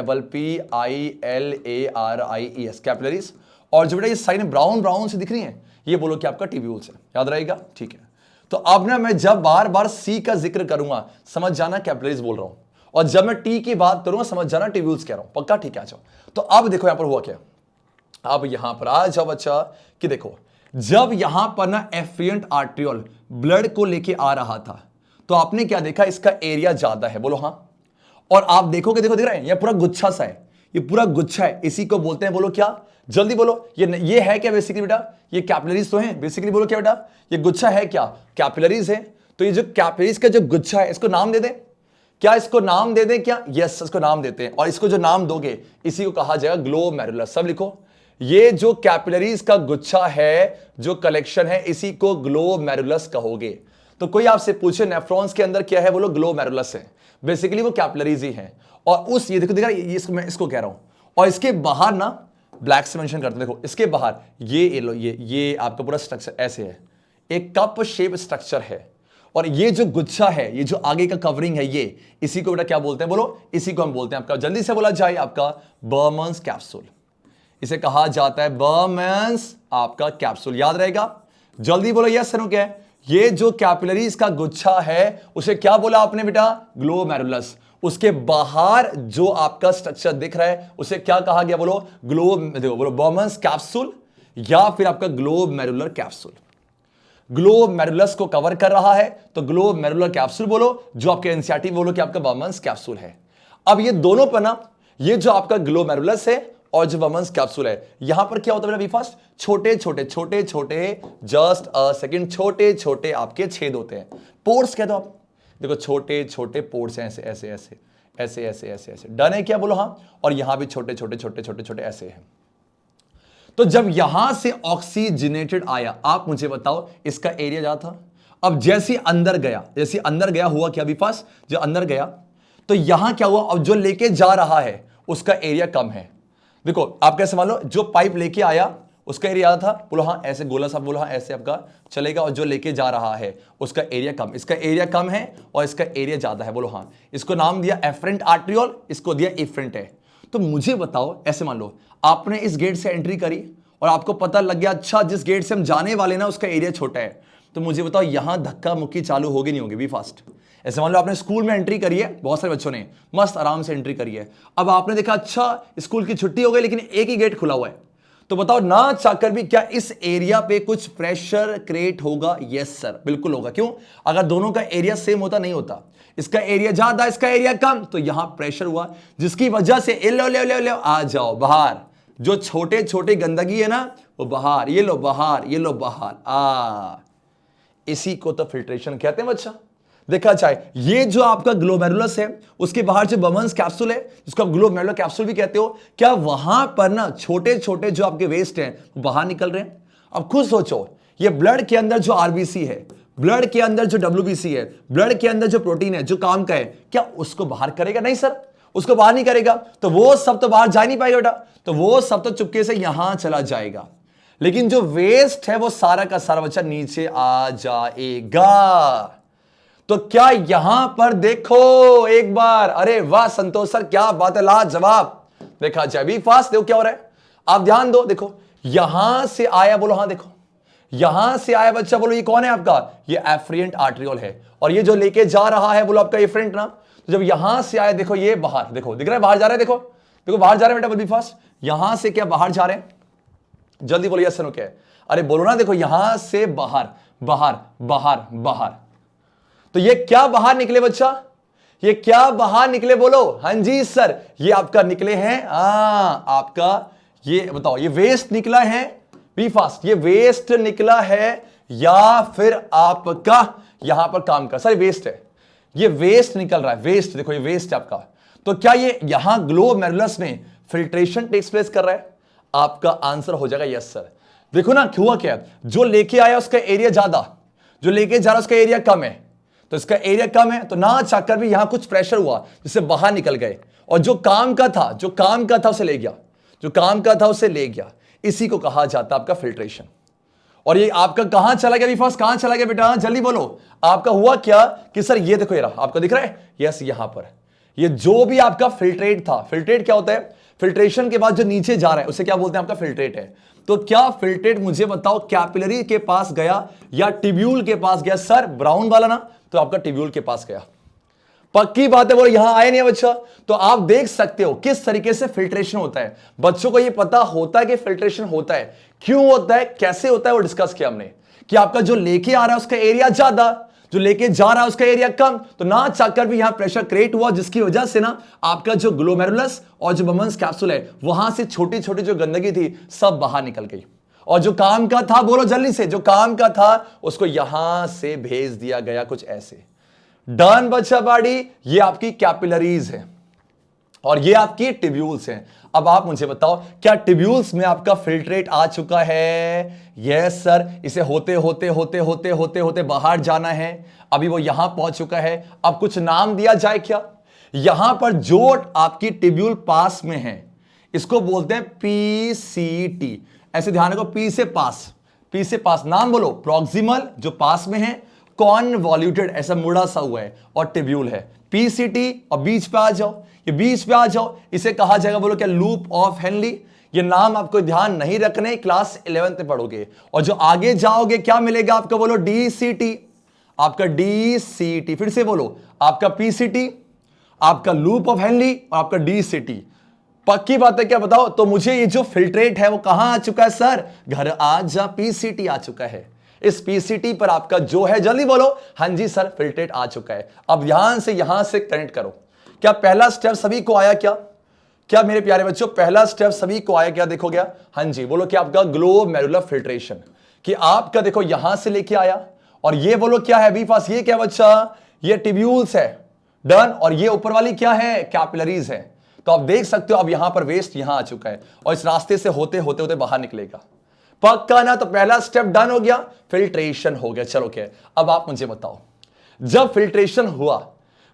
S1: कैपिलरीज। और जो बेटा ये साइड में ब्राउन ब्राउन से दिख रही हैं, ये बोलो कि आपका टिब्यूल्स है, याद रहेगा, ठीक है। तो अब ना मैं जब बार बार सी का जिक्र करूंगा समझ जाना कैपिलरीज बोल रहा हूं, और जब मैं टी की बात करूंगा समझ जाना टिब्यूल्स कह रहा हूं, पक्का, ठीक है। आ जाओ, तो अब देखो यहां पर हुआ क्या। अब यहां पर आ जाओ बच्चा कि देखो, जब यहां पर ना एफिएंट आर्ट्रियोल ब्लड को लेके आ रहा था तो आपने क्या देखा? इसका एरिया ज्यादा है, बोलो हाँ। और आप देखोगे, देखो दिख रहा है, ये पूरा गुच्छा सा है, ये पूरा गुच्छा है, इसी को बोलते हैं, बोलो क्या? जल्दी बोलो, ये है क्या बेसिकली बेटा? ये कैपिलरीज तो हैं बेसिकली, बोलो क्या बेटा? ये गुच्छा है क्या? कैपिलरीज है। तो ये जो कैपिलरीज का जो गुच्छा है इसको नाम दे दें क्या? इसको नाम दे दें क्या? यस, इसको नाम देते हैं, और इसको जो नाम दोगे इसी को कहा जाएगा ग्लोमेरुलस। सब लिखो, ये जो कैपिलरीज का गुच्छा है, जो कलेक्शन है, इसी को ग्लोमेरुलस कहोगे। तो कोई आपसे पूछे नेफ्रॉन्स के अंदर क्या है, बोलो ग्लोमेरुलस है, बेसिकली वो कैपिलरीज ही है। और उस ये देखो, ये मैं इसको कह रहा हूं, और इसके बाहर ना ब्लैक से मेंशन करते, देखो इसके बाहर ये आपका पूरा स्ट्रक्चर ऐसे है, एक कप शेप स्ट्रक्चर है, और ये जो गुच्छा है, ये जो आगे का कवरिंग है, ये इसी को बेटा क्या बोलते हैं? बोलो, इसी को हम बोलते हैं आपका, जल्दी से बोला जाए, आपका बर्मन्स कैप्सूल। इसे कहा जाता है बर्मन्स आपका कैप्सूल, याद रहेगा, जल्दी बोलो यस सर। क्या है ये जो कैपिलरीज का गुच्छा है उसे क्या बोला आपने बेटा? ग्लोमेरुलस। उसके बाहर जो आपका स्ट्रक्चर दिख रहा है उसे क्या कहा गया? बोलो देखो, बोलो बर्मन्स कैप्सूल या फिर आपका ग्लोमेरुलर कैप्सूल। ग्लोमेरुलस को कवर कर रहा है तो ग्लोमेरुलर कैप्सूल बोलो, जो आपके एनसीईआरटी बोलो कि आपका बर्मन्स कैप्सूल है। अब ये दोनों पर ना, ये जो आपका ग्लोमेरुलस है और जो बर्मन्स कैप्सूल है, यहां पर क्या होता है? फास्ट छोटे छोटे जस्ट अ सेकंड, छोटे छोटे आपके छेद होते हैं, पोर्स कह दो आप। देखो छोटे छोटे पोर्स हैं, ऐसे ऐसे ऐसे ऐसे ऐसे ऐसे ऐसे, डन है क्या? बोलो हाँ। और यहां भी छोटे छोटे ऐसे हैं। तो जब यहां से ऑक्सीजनेटेड आया, आप मुझे बताओ इसका एरिया ज्यादा था। अब जैसे अंदर गया हुआ क्या? अभी फास्ट जो अंदर गया तो यहां क्या हुआ? अब जो लेके जा रहा है उसका एरिया कम है। देखो आप कैसे मान लो, जो पाइप लेके आया उसका एरिया ज्यादा था, बोलो हाँ, ऐसे गोला सा बोलो हाँ, ऐसे आपका चलेगा। और जो लेके जा रहा है उसका एरिया कम, इसका एरिया कम है और इसका एरिया ज्यादा है, बोलो हाँ। इसको नाम दिया एफरेंट आर्ट्रियोल, इसको दिया इफरेंट है। तो मुझे बताओ, ऐसे मान लो आपने इस गेट से एंट्री करी और आपको पता लग गया, अच्छा जिस गेट से हम जाने वाले ना उसका एरिया छोटा है, तो मुझे बताओ यहां धक्का मुक्की चालू होगी नहीं होगी? Be fast. ऐसे मान लो आपने स्कूल में एंट्री करी है, बहुत सारे बच्चों ने मस्त आराम से एंट्री करी है। अब आपने देखा अच्छा स्कूल की छुट्टी हो गई लेकिन एक ही गेट खुला हुआ है, तो बताओ ना चाहकर भी क्या इस एरिया पे कुछ प्रेशर क्रिएट होगा? यस सर, बिल्कुल होगा। क्यों? अगर दोनों का एरिया सेम होता नहीं होता, इसका एरिया ज्यादा इसका एरिया कम, तो यहां प्रेशर हुआ जिसकी वजह से लो लो लो लो आ जाओ बाहर, जो छोटे छोटे गंदगी है ना वो बाहर, ये लो बाहर, ये लो बाहर। इसी को तो फिल्ट्रेशन कहते हैं बच्चा। देखा जाए ये जो आपका ग्लोमेरुलस है उसके बाहर जो बमन्स कैप्सूल है जिसको आप ग्लोमेरुलर कैप्सूल भी कहते हो, क्या वहां पर ना छोटे छोटे जो आपके वेस्ट हैं वो बाहर निकल रहे हैं? अब खुद सोचो, ये ब्लड के अंदर जो आरबीसी है, ब्लड के अंदर जो डब्ल्यूबीसी है, ब्लड के अंदर जो प्रोटीन है जो काम का है, क्या उसको बाहर करेगा? नहीं सर, उसको बाहर नहीं करेगा। तो वो सब तो बाहर जा नहीं पाएगा बेटा, तो वो सब तो चुपके से यहां चला जाएगा। लेकिन जो वेस्ट है वो सारा का सारा बच्चा नीचे आ जाएगा। तो क्या यहां पर देखो एक बार, अरे वाह संतोष सर क्या बात है, लाजवाब। देखा जाए भी फास्ट, देखो क्या हो रहा है, आप ध्यान दो। देखो यहां से आया, बोलो हाँ, देखो यहां से आया बच्चा, बोलो ये कौन है आपका? ये एफरेंट आर्टरियोल है। और ये जो लेके जा रहा है बोलो आपका एफरेंट ना। तो जब यहां से आया देखो ये बाहर, देखो दिख रहा है बाहर जा रहा है, देखो देखो बाहर जा रहे हैं बेटा, बल्कि फास्ट यहां से क्या बाहर जा रहे हैं? जल्दी बोलो यस नो क्या है? अरे बोलो ना, देखो यहां से बाहर बाहर बाहर बाहर। तो ये क्या बाहर निकले बच्चा? ये क्या बाहर निकले? बोलो हाँ जी सर, ये आपका निकले हैं आपका, ये बताओ ये वेस्ट निकला है? बी फास्ट, ये वेस्ट निकला है या फिर आपका यहां पर काम का? सर वेस्ट है, ये वेस्ट निकल रहा है, वेस्ट। देखो ये वेस्ट है आपका। तो क्या ये यहां ग्लोमेरुलस में फिल्ट्रेशन टेक्स प्लेस कर रहा है? आपका आंसर हो जाएगा यस सर। देखो ना हुआ क्या, जो लेके आया उसका एरिया ज्यादा, जो लेके जा रहा उसका एरिया कम है। तो इसका एरिया कम है तो ना चाहकर भी यहां कुछ प्रेशर हुआ जिससे बाहर निकल गए, और जो काम का था उसे ले गया, जो काम का था उसे ले गया। इसी को कहा जाता है आपका फिल्ट्रेशन। और ये आपका कहां चला गया? फर्स्ट कहां चला गया बेटा? जल्दी बोलो, आपका हुआ क्या कि सर ये देखो, ये रहा आपको दिख रहा है, यस यहां पर ये जो भी आपका फिल्ट्रेट था, फिल्ट्रेट क्या होता है? फिल्ट्रेशन के बाद जो नीचे जा रहा है उसे क्या बोलते हैं? आपका फिल्ट्रेट है। तो क्या फिल्ट्रेट मुझे बताओ कैपिलरी के पास गया या टिब्यूल के पास गया? सर ब्राउन वाला ना, तो आपका टिब्यूल के पास गया। पक्की बात है, बोलो यहां आया नहीं है बच्चा। तो आप देख सकते हो किस तरीके से फिल्ट्रेशन होता है। बच्चों को यह पता होता है कि फिल्ट्रेशन होता है, क्यों होता है, कैसे होता है, वो डिस्कस किया हमने कि आपका जो लेके आ रहा है उसका एरिया ज्यादा, जो लेके जा रहा है उसका एरिया कम। तो ना चाहकर भी यहां प्रेशर क्रिएट हुआ जिसकी वजह से ना आपका जो ग्लोमेरुलस और जो बमन्स कैप्सूल है वहां से छोटी छोटी जो गंदगी थी सब बाहर निकल गई। और जो काम का था, बोलो जल्दी से, जो काम का था उसको यहां से भेज दिया गया कुछ ऐसे। डन बच्चा बाड़ी, ये आपकी कैपिलरीज है और ये आपकी टिब्यूल्स हैं। अब आप मुझे बताओ क्या टिब्यूल्स में आपका फिल्ट्रेट आ चुका है? यस सर, इसे होते होते होते होते होते होते बाहर जाना है। अभी वो यहां पहुंच चुका है। अब कुछ नाम दिया जाए क्या? यहां पर जो आपकी टिब्यूल पास में है इसको बोलते हैं पीसीटी। ऐसे ध्यान रखो, पी से पास, पी से पास। नाम बोलो, प्रॉक्सिमल जो पास में है, कॉन्वॉल्यूटेड ऐसा मुड़ा सा हुआ है, और टिब्यूल है पीसीटी। और बीच पे आ जाओ, ये बीच पे आ जाओ, इसे कहा जाएगा, बोलो क्या? Loop of Henley. ये नाम आपको ध्यान नहीं रखने, क्लास 11th में पढ़ोगे। और जो आगे जाओगे क्या मिलेगा आपको? बोलो डीसीटी, आपका डीसीटी। फिर से बोलो, आपका पीसीटी, आपका लूप ऑफ हेनली और आपका डीसीटी। पक्की बात है क्या? बताओ। तो मुझे ये जो फिल्ट्रेट है वो कहां आ चुका है? सर घर आ जा, पीसीटी आ चुका है। इस पीसीटी पर आपका जो है, जल्दी बोलो, हाँ जी सर फिल्ट्रेट आ चुका है। अब यहां से कनेक्ट करो। क्या पहला स्टेप सभी को आया क्या? क्या मेरे प्यारे बच्चों पहला स्टेप सभी को आया क्या? देखो गया, हाँ जी बोलो, क्या आपका ग्लोमेरुलर फिल्ट्रेशन, कि आपका देखो यहां से लेके आया। और ये बोलो क्या है? बी फास्ट, ये क्या बच्चा? ये टिब्यूल्स है। डन। और ये ऊपर वाली क्या है? कैपिलरीज है। तो आप देख सकते हो अब यहां पर वेस्ट यहां आ चुका है और इस रास्ते से होते होते होते बाहर निकलेगा। पक्का ना? तो पहला स्टेप डन हो गया, फिल्ट्रेशन हो गया। चलो क्या, अब आप मुझे बताओ, जब फिल्ट्रेशन हुआ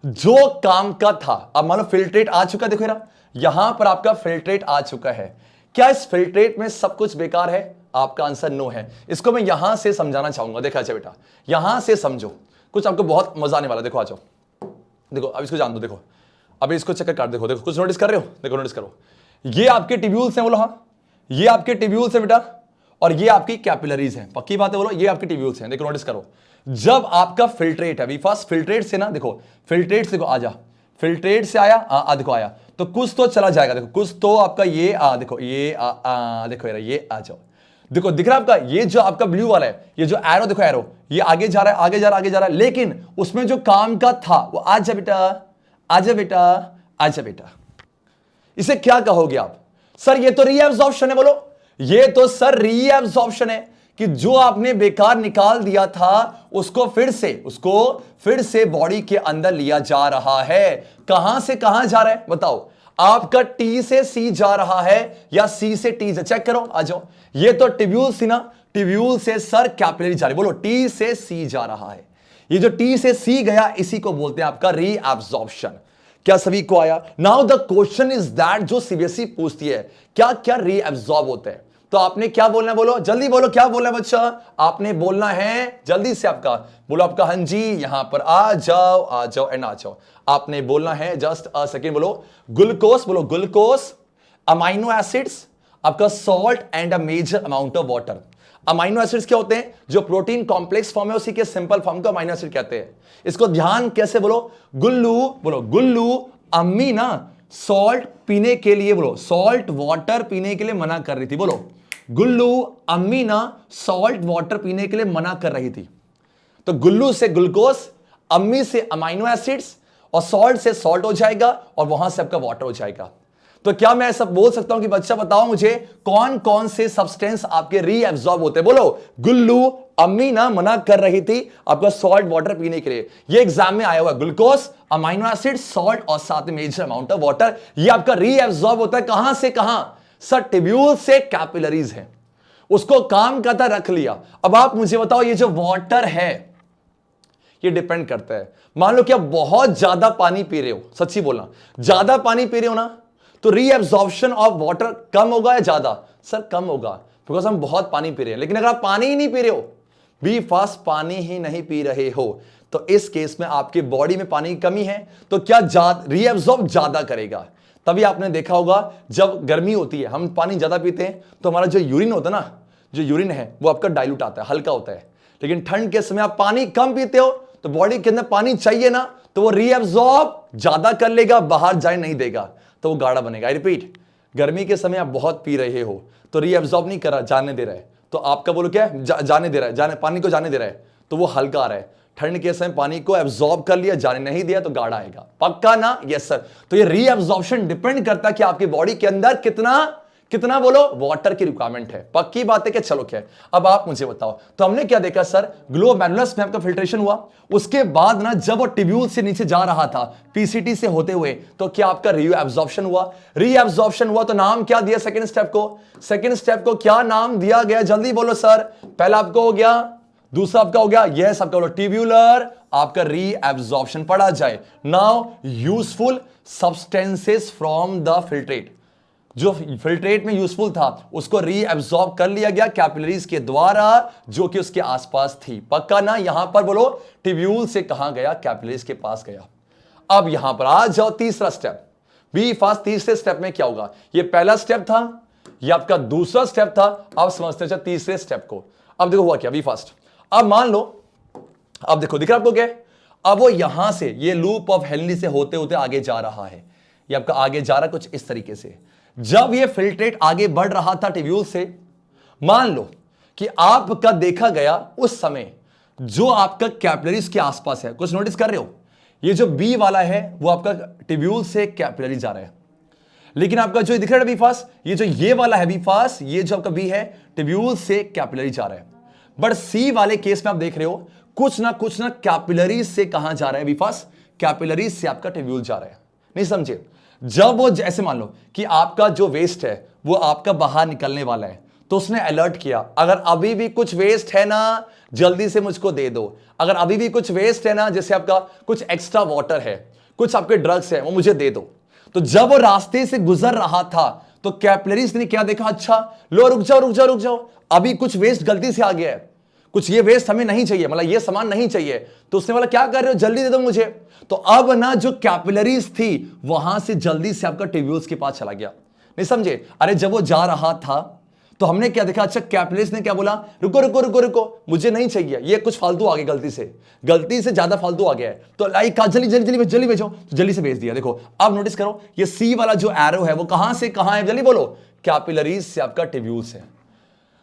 S1: जो काम का था, अब मान लो फिल्ट्रेट आ चुका, देखो ना यहां पर आपका फिल्ट्रेट आ चुका है। क्या इस फिल्ट्रेट में सब कुछ बेकार है? आपका आंसर नो है। इसको मैं यहां से समझाना चाहूंगा। देखा जाए बेटा, यहां से समझो, कुछ आपको बहुत मजा आने वाला। देखो आ जाओ, देखो अब इसको जान दो। देखो अभी इसको चक्कर काट, देखो देखो कुछ नोटिस कर रहे हो? देखो नोटिस करो, ये आपके टिब्यूल्स हैं, बोलो हाँ, ये आपके टिब्यूल्स हैं बेटा, और ये आपकी कैपिलरीज हैं। पक्की बात है, बोलो ये आपकी टिब्यूल्स हैं। देखो नोटिस करो, जब आपका फिल्ट्रेट है, फर्स्ट फिल्ट्रेट से ना, देखो फिल्ट्रेट से, देखो आ जा, फिल्ट्रेट से आया देखो आया, तो कुछ तो चला जाएगा, देखो कुछ तो आपका ये देखो ये देखो ये आ जाओ, देखो दिख रहा है आपका ये जो आपका ब्लू वाला है, ये जो एरो देखो एरो, ये आगे जा रहा है आगे जा रहा है आगे जा रहा है, लेकिन उसमें जो काम का था वो आजा बेटा आजा बेटा आजा बेटा। इसे क्या कहोगे आप? सर ये तो रीएब्जॉर्प्शन है। बोलो, ये तो सर रीएब्जॉर्प्शन है कि जो आपने बेकार निकाल दिया था उसको फिर से बॉडी के अंदर लिया जा रहा है। कहां से कहां जा रहा है बताओ? आपका टी से सी जा रहा है या सी से टी से? चेक करो, आ जाओ। ये तो टिब्यूल सी ना, टिब्यूल से सर कैपिलरी जा रही। बोलो, टी से सी जा रहा है। ये जो टी से सी गया इसी को बोलते हैं आपका रीएब्जॉर्प्शन। क्या सभी को आया? Now the question is that, जो सीबीएसई पूछती है क्या क्या रीएब्जॉर्ब होता है, तो आपने क्या बोलना है? बोलो जल्दी बोलो, क्या बोलना है बच्चा? आपने बोलना है जल्दी से, आपका बोलो, आपका हाँ जी यहां पर आ जाओ एंड आ जाओ। आपने बोलना है जस्ट अ सेकेंड, बोलो ग्लूकोज, बोलो ग्लूकोज, अमाइनो एसिड्स, आपका salt and a major amount of water. Amino acids क्या होते हैं? जो प्रोटीन कॉम्प्लेक्स फॉर्म है उसी के सिंपल फॉर्म को अमाइनो एसिड कहते हैं। इसको ध्यान कैसे बोलो? गुल्लू, बोलो गुल्लू, अम्मी ना सॉल्ट पीने के लिए, बोलो सॉल्ट वाटर पीने के लिए मना कर रही थी। बोलो गुल्लू, अम्मी ना सॉल्ट वाटर पीने के लिए मना कर रही थी। तो गुल्लू से ग्लूकोज, अम्मी से अमाइनो एसिड्स, और सॉल्ट से सॉल्ट हो जाएगा और वहां से आपका वाटर हो जाएगा। तो क्या मैं ऐसा बोल सकता हूं कि बच्चा बताओ मुझे कौन कौन से सब्सटेंस आपके रीएब्जॉर्ब होते हैं? बोलो गुल्लू, अम्मी ना मना कर रही थी आपका सॉल्ट वाटर पीने के लिए। ये एग्जाम में आया हुआ, ग्लूकोज, अमाइनो एसिड, सॉल्ट और साथ में मेजर अमाउंट ऑफ वाटर। ये आपका रीएब्जॉर्ब होता है कहां से कहां? सर टिब्यूल से कैपिलरीज है, उसको काम करता रख लिया। अब आप मुझे बताओ, ये जो वाटर है ये डिपेंड करता है, मान लो कि आप बहुत ज्यादा पानी पी रहे हो, सच्ची बोलना ज्यादा पानी पी रहे हो ना, तो रीएब्जॉर्प्शन ऑफ वाटर कम होगा या ज्यादा? सर कम होगा, बिकॉज हम बहुत पानी पी रहे हैं। लेकिन अगर आप पानी ही नहीं पी रहे हो, बी फास्ट पानी ही नहीं पी रहे हो, तो इस केस में आपकी बॉडी में पानी की कमी है, तो क्या रीएब्जॉर्ब ज्यादा करेगा। तभी आपने देखा होगा जब गर्मी होती है हम पानी ज्यादा पीते हैं तो हमारा जो यूरिन होता है ना, जो यूरिन है वो आपका डाइल्यूट आता है, हल्का होता है। लेकिन ठंड के समय आप पानी कम पीते हो तो बॉडी के अंदर पानी चाहिए ना, तो वो रीएब्जॉर्ब ज्यादा कर लेगा, बाहर जाए नहीं देगा, तो वो गाढ़ा बनेगा। आई रिपीट, गर्मी के समय आप बहुत पी रहे हो तो रीएब्जॉर्ब नहीं कर रहा, जाने दे रहा है, तो आपका बोलो क्या है? जाने दे रहा है, पानी को जाने दे रहा है, तो वो हल्का आ रहा है। ठंड के समय पानी को एब्जॉर्ब कर लिया, जाने नहीं दिया, तो गाढ़ा आएगा। पक्का ना? Yes sir. तो ये रीएब्जॉर्प्शन डिपेंड करता है कि आपकी बॉडी के अंदर कितना बोलो वाटर की रिक्वायरमेंट है। पक्की बात है क्या? चलो क्या है, अब आप मुझे बताओ। तो हमने क्या देखा सर, ग्लोमेरुलस में आपका फिल्ट्रेशन हुआ, उसके बाद ना जब वो टिब्यूल से नीचे जा रहा था पीसीटी से होते हुए, तो क्या आपका रीएब्जॉर्प्शन हुआ? रीएब्जॉर्प्शन हुआ तो नाम क्या दिया सेकंड स्टेप को? सेकंड स्टेप को क्या नाम दिया गया? जल्दी बोलो सर। पहला आपको हो गया, दूसरा आपका हो गया, यस आपका बोलो ट्यूब्यूलर, आपका रीएब्जॉर्प्शन पढ़ा जाए। Now useful substances from the filtrate, जो फिल्ट्रेट में यूजफुल था उसको रीएब्जॉर्ब कर लिया गया कैपिलरीज के द्वारा जो कि उसके आसपास थी। पक्का ना? यहां पर बोलो ट्यूब्यूल से कहां गया? कैपिलरीज के पास गया। अब यहां पर आ जाओ, तीसरा स्टेप, बी फास्ट। तीसरे स्टेप में क्या होगा? ये पहला स्टेप था, ये आपका दूसरा स्टेप था, अब समझते हैं तीसरे स्टेप को। अब देखो हुआ क्या, बी फास्ट। अब मान लो, अब देखो दिख रहा आपको क्या? अब वो यहां से ये लूप ऑफ हेनली से होते होते आगे जा रहा है, ये आपका आगे जा रहा है कुछ इस तरीके से। जब ये फिल्ट्रेट आगे बढ़ रहा था ट्यूब्यूल से, मान लो कि आपका देखा गया उस समय जो आपका कैपिलरीज के आसपास है, कुछ नोटिस कर रहे हो? ये जो बी वाला है वो आपका ट्यूब्यूल से कैपिलरी जा रहा है, लेकिन आपका जो दिख रहा है बी फास्ट, ये जो ये वाला है बी फास्ट, ये जो आपका बी है ट्यूब्यूल से कैपिलरी जा रहा है। बट सी वाले केस में आप देख रहे हो कुछ ना कैपिलरीज से कहां जा रहा है बी फास्ट? कैपिलरीज से आपका ट्यूब्यूल जा रहा है। नहीं समझे? जब वो जैसे मान लो कि आपका जो वेस्ट है वो आपका बाहर निकलने वाला है, तो उसने अलर्ट किया, अगर अभी भी कुछ वेस्ट है ना जल्दी से मुझको दे दो, अगर अभी भी कुछ वेस्ट है ना, जैसे आपका कुछ एक्स्ट्रा वाटर है, कुछ आपके ड्रग्स है, वो मुझे दे दो। तो जब वो रास्ते से गुजर रहा था तो कैपिलरीज ने क्या देखा? अच्छा लो रुक जाओ, अभी कुछ वेस्ट गलती से आ गया है, कुछ ये वेस्ट हमें नहीं चाहिए, मतलब ये सामान नहीं चाहिए, तो उसने बोला क्या कर रहे हो, जल्दी दे दो मुझे। तो अब ना जो कैपिलरीज थी वहां से जल्दी से आपका ट्यूब्यूल्स के पास चला गया। नहीं समझे? अरे जब वो जा रहा था तो हमने क्या देखा, अच्छा कैपिलरीज ने क्या बोला, रुको रुको रुको रुको, मुझे नहीं चाहिए, ये कुछ फालतू आ गया, गलती से ज्यादा फालतू आ गया है, तो लाइक कहा जल्दी जल्दी जल्दी जल्दी भेजो, तो जल्दी से भेज दिया। देखो अब नोटिस करो, ये सी वाला जो एरो है वो कहां से कहां है, जल्दी बोलो, कैपिलरीज से आपका ट्यूब्यूल्स है।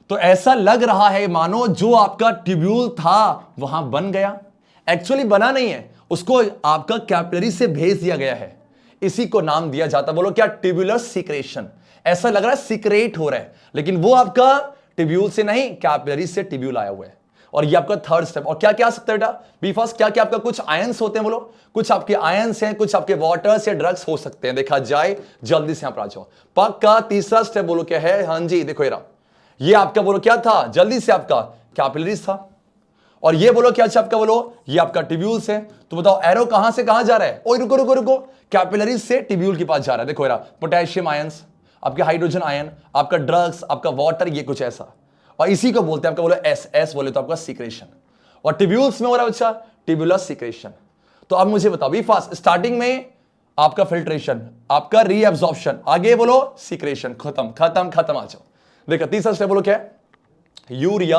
S1: तो ऐसा लग रहा है मानो जो आपका ट्यूब्यूल था वहां बन गया, एक्चुअली बना नहीं है, उसको आपका कैपिलरी से भेज दिया गया है। इसी को नाम दिया जाता, बोलो क्या, ट्यूब्यूलर सीक्रेशन। ऐसा लग रहा है सीक्रेट हो रहा है, लेकिन वो आपका ट्यूब्यूल से नहीं, कैपिलरी से ट्यूब्यूल आया हुआ है। और ये आपका थर्ड स्टेप। और क्या क्या आ सकता है बेटा, बी फास्ट, क्या क्या आपका कुछ आयंस होते हैं, बोलो, कुछ आपके आयंस हैं, कुछ आपके वाटर्स या ड्रग्स हो सकते हैं, देखा जाए, जल्दी से यहां पर आ जाओ। पक्का तीसरा स्टेप बोलो क्या है, हाँ जी देखो ये आपका बोलो क्या था, जल्दी से आपका कैपिलरीज था। और ये बोलो क्या, अच्छा आपका बोलो ये आपका ट्यूब्यूल्स है। तो बताओ एरो कहां से कहां जा रहा है, ओए रुको रुको रुको, कैपिलरीज से ट्यूब्यूल के पास जा रहा है। देखो पोटेशियम आयंस, आपके हाइड्रोजन आयन, आपका ड्रग्स, आपका वाटर, ये कुछ ऐसा। और इसी को बोलते हैं आपका बोलो एस बोले तो आपका सीक्रेशन। और ट्यूब्यूल्स में हो रहा है बच्चा ट्यूबुलर सीक्रेशन। तो अब मुझे बताओ भी फास्ट, स्टार्टिंग में आपका फिल्ट्रेशन, आपका रीअब्जॉर्प्शन, आगे बोलो सीक्रेशन, खत्म खत्म खत्म। आ जाओ देखो तीसरा स्टेप बोलो क्या है, यूरिया,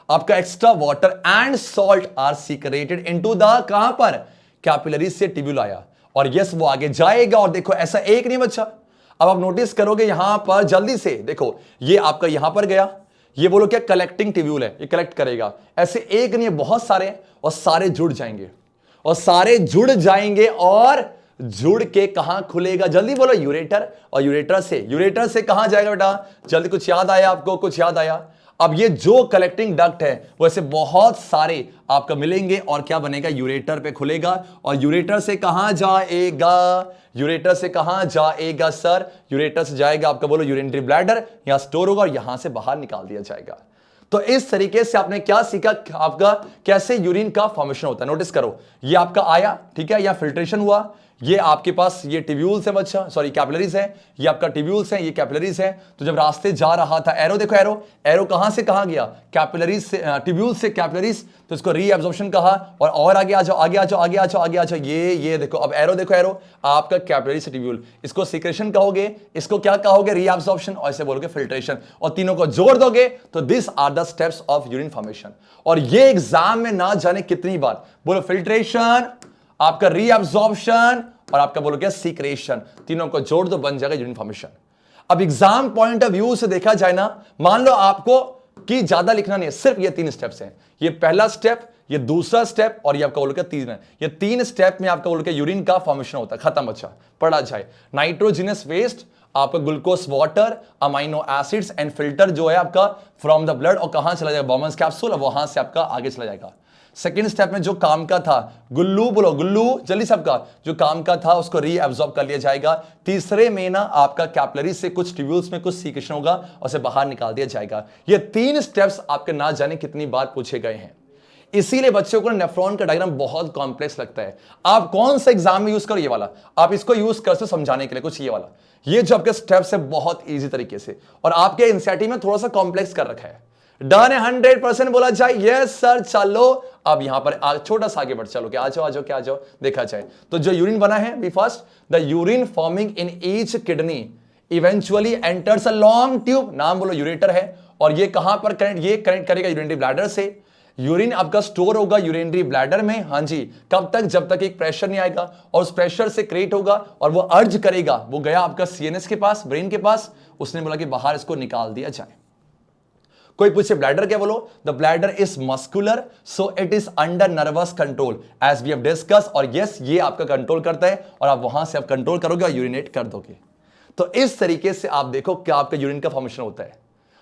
S1: आपका extra water and salt are secreted into the, कहां पर, कैपिलरीज से ट्यूब्यूल आया, और यस वो आगे जाएगा। और देखो ऐसा एक नहीं बच्चा, अब आप नोटिस करोगे यहां पर जल्दी से, देखो ये आपका यहां पर गया, ये बोलो क्या, कलेक्टिंग ट्यूब्यूल है, ये कलेक्ट करेगा, ऐसे एक नहीं है बहुत सारे, और सारे जुड़ जाएंगे, और सारे जुड़ जाएंगे, और जुड़ के कहां खुलेगा, जल्दी बोलो, यूरेटर। और यूरेटर से कहां जाएगा बेटा, जल्दी, कुछ याद आया आपको, कुछ याद आया। अब ये जो कलेक्टिंग डक्ट है वैसे बहुत सारे आपका मिलेंगे, और क्या बनेगा, यूरेटर पे खुलेगा, और यूरेटर से कहां जाएगा, यूरेटर से कहां जाएगा सर, यूरेटर से जाएगा आपका बोलो यूरिनरी ब्लैडर, यहां स्टोर होगा और यहां से बाहर निकाल दिया जाएगा। तो इस तरीके से आपने क्या सीखा, आपका कैसे यूरिन का फॉर्मेशन होता है। नोटिस करो, ये आपका आया, ठीक है, या फिल्ट्रेशन हुआ, ये आपके पास ये ट्यूब्यूल्स है बच्चा, सॉरी कैपिलरीज है, ये आपका ट्यूब्यूल्स है, ये कैपिलरीज है। तो जब रास्ते जा रहा था, एरो देखो, एरो कहां से कहां गया, कैपिलरीज से, ट्यूब्यूल्स से कैपिलरीज, तो इसको रीअब्जॉर्प्शन कहा। और आगे आ जाओ, आगे आ जाओ, आगे आ जाओ, आगे आ जाओ, ये देखो, अब एरो देखो, एरो आपका कैपिलरी से ट्यूब्यूल, इसको सीक्रेशन कहोगे, इसको क्या कहोगे, रीअब्जॉर्प्शन, और इसे बोलोगे फिल्ट्रेशन, और तीनों को जोड़ दोगे तो this are the steps of urine formation. और ये एग्जाम में ना जाने कितनी बार, बोलो फिल्ट्रेशन, आपका रीअब्जॉर्प्शन, और आपका बोलो क्या, सीक्रेशन, तीनों को जोड़ दो, बन जाएगा यूरिन फॉर्मेशन। अब एग्जाम पॉइंट ऑफ व्यू से देखा जाए ना, मान लो आपको कि ज्यादा लिखना नहीं है, सिर्फ ये 3 स्टेप्स हैं, ये पहला स्टेप, ये दूसरा स्टेप, और ये आपका बोलो क्या, तीसरा, ये 3 स्टेप में आपका बोलो क्या यूरिन का फॉर्मेशन होता है, खत्म बच्चा, पढ़ा जाए। नाइट्रोजिनस वेस्ट, आपका glucose water, amino acids and filter जो है आपका फ्रॉम द ब्लड, और कहां चला जाएगा, बॉमन्स कैप्सूल, वहां से आपका आगे चला जाएगा। सेकेंड स्टेप में जो काम का था, गुल्लू बोलो, गुल्लू जल्दी सबका, जो काम का था उसको रीअब्सॉर्ब कर लिया जाएगा। तीसरे में ना आपका कैपिलरी से कुछ ट्यूब्यूल्स में कुछ सीक्रेशन होगा और उसे बाहर निकाल दिया जाएगा। ये 3 स्टेप्स आपके ना जाने कितनी बार पूछे गए हैं, इसीलिए बच्चों को नेफ्रॉन का डायग्राम बहुत कॉम्प्लेक्स लगता है। आप कौन सा एग्जाम में यूज करो, ये वाला, आप इसको यूज कर सकते समझाने के लिए, कुछ ये वाला, ये जो आपके स्टेप्स है बहुत इजी तरीके से, और आपके एनसीईआरटी में थोड़ा सा कॉम्प्लेक्स कर रखा है। डन है, 100% बोला जाए, यस सर। चलो अब यहां पर छोटा सा आगे बढ़, चलो क्या, आ जाओ क्या, आ जाओ, देखा जाए तो जो यूरिन बना है, be first, the urine forming in each kidney eventually enters a long tube, नाम बोलो यूरेटर है, और ये कहां पर कनेक्ट, ये कनेक्ट करेगा यूरिनरी ब्लैडर से। यूरिन आपका स्टोर होगा यूरिनरी ब्लैडर में, हाँ जी, कब तक, जब तक एक प्रेशर नहीं आएगा, और उस प्रेशर से क्रिएट होगा, और वो अर्ज करेगा, वो गया आपका सीएनएस के पास, ब्रेन के पास, उसने बोला कि बाहर इसको निकाल दिया जाए। कोई पूछे ब्लैडर क्या, बोलो the bladder is muscular, so it is under nervous control as we have discuss, और यस ये आपका कंट्रोल करता है, और आप वहां से आप कंट्रोल करोगे और यूरिनेट कर दोगे। तो इस तरीके से आप देखो क्या आपका यूरिन का फॉर्मेशन होता है,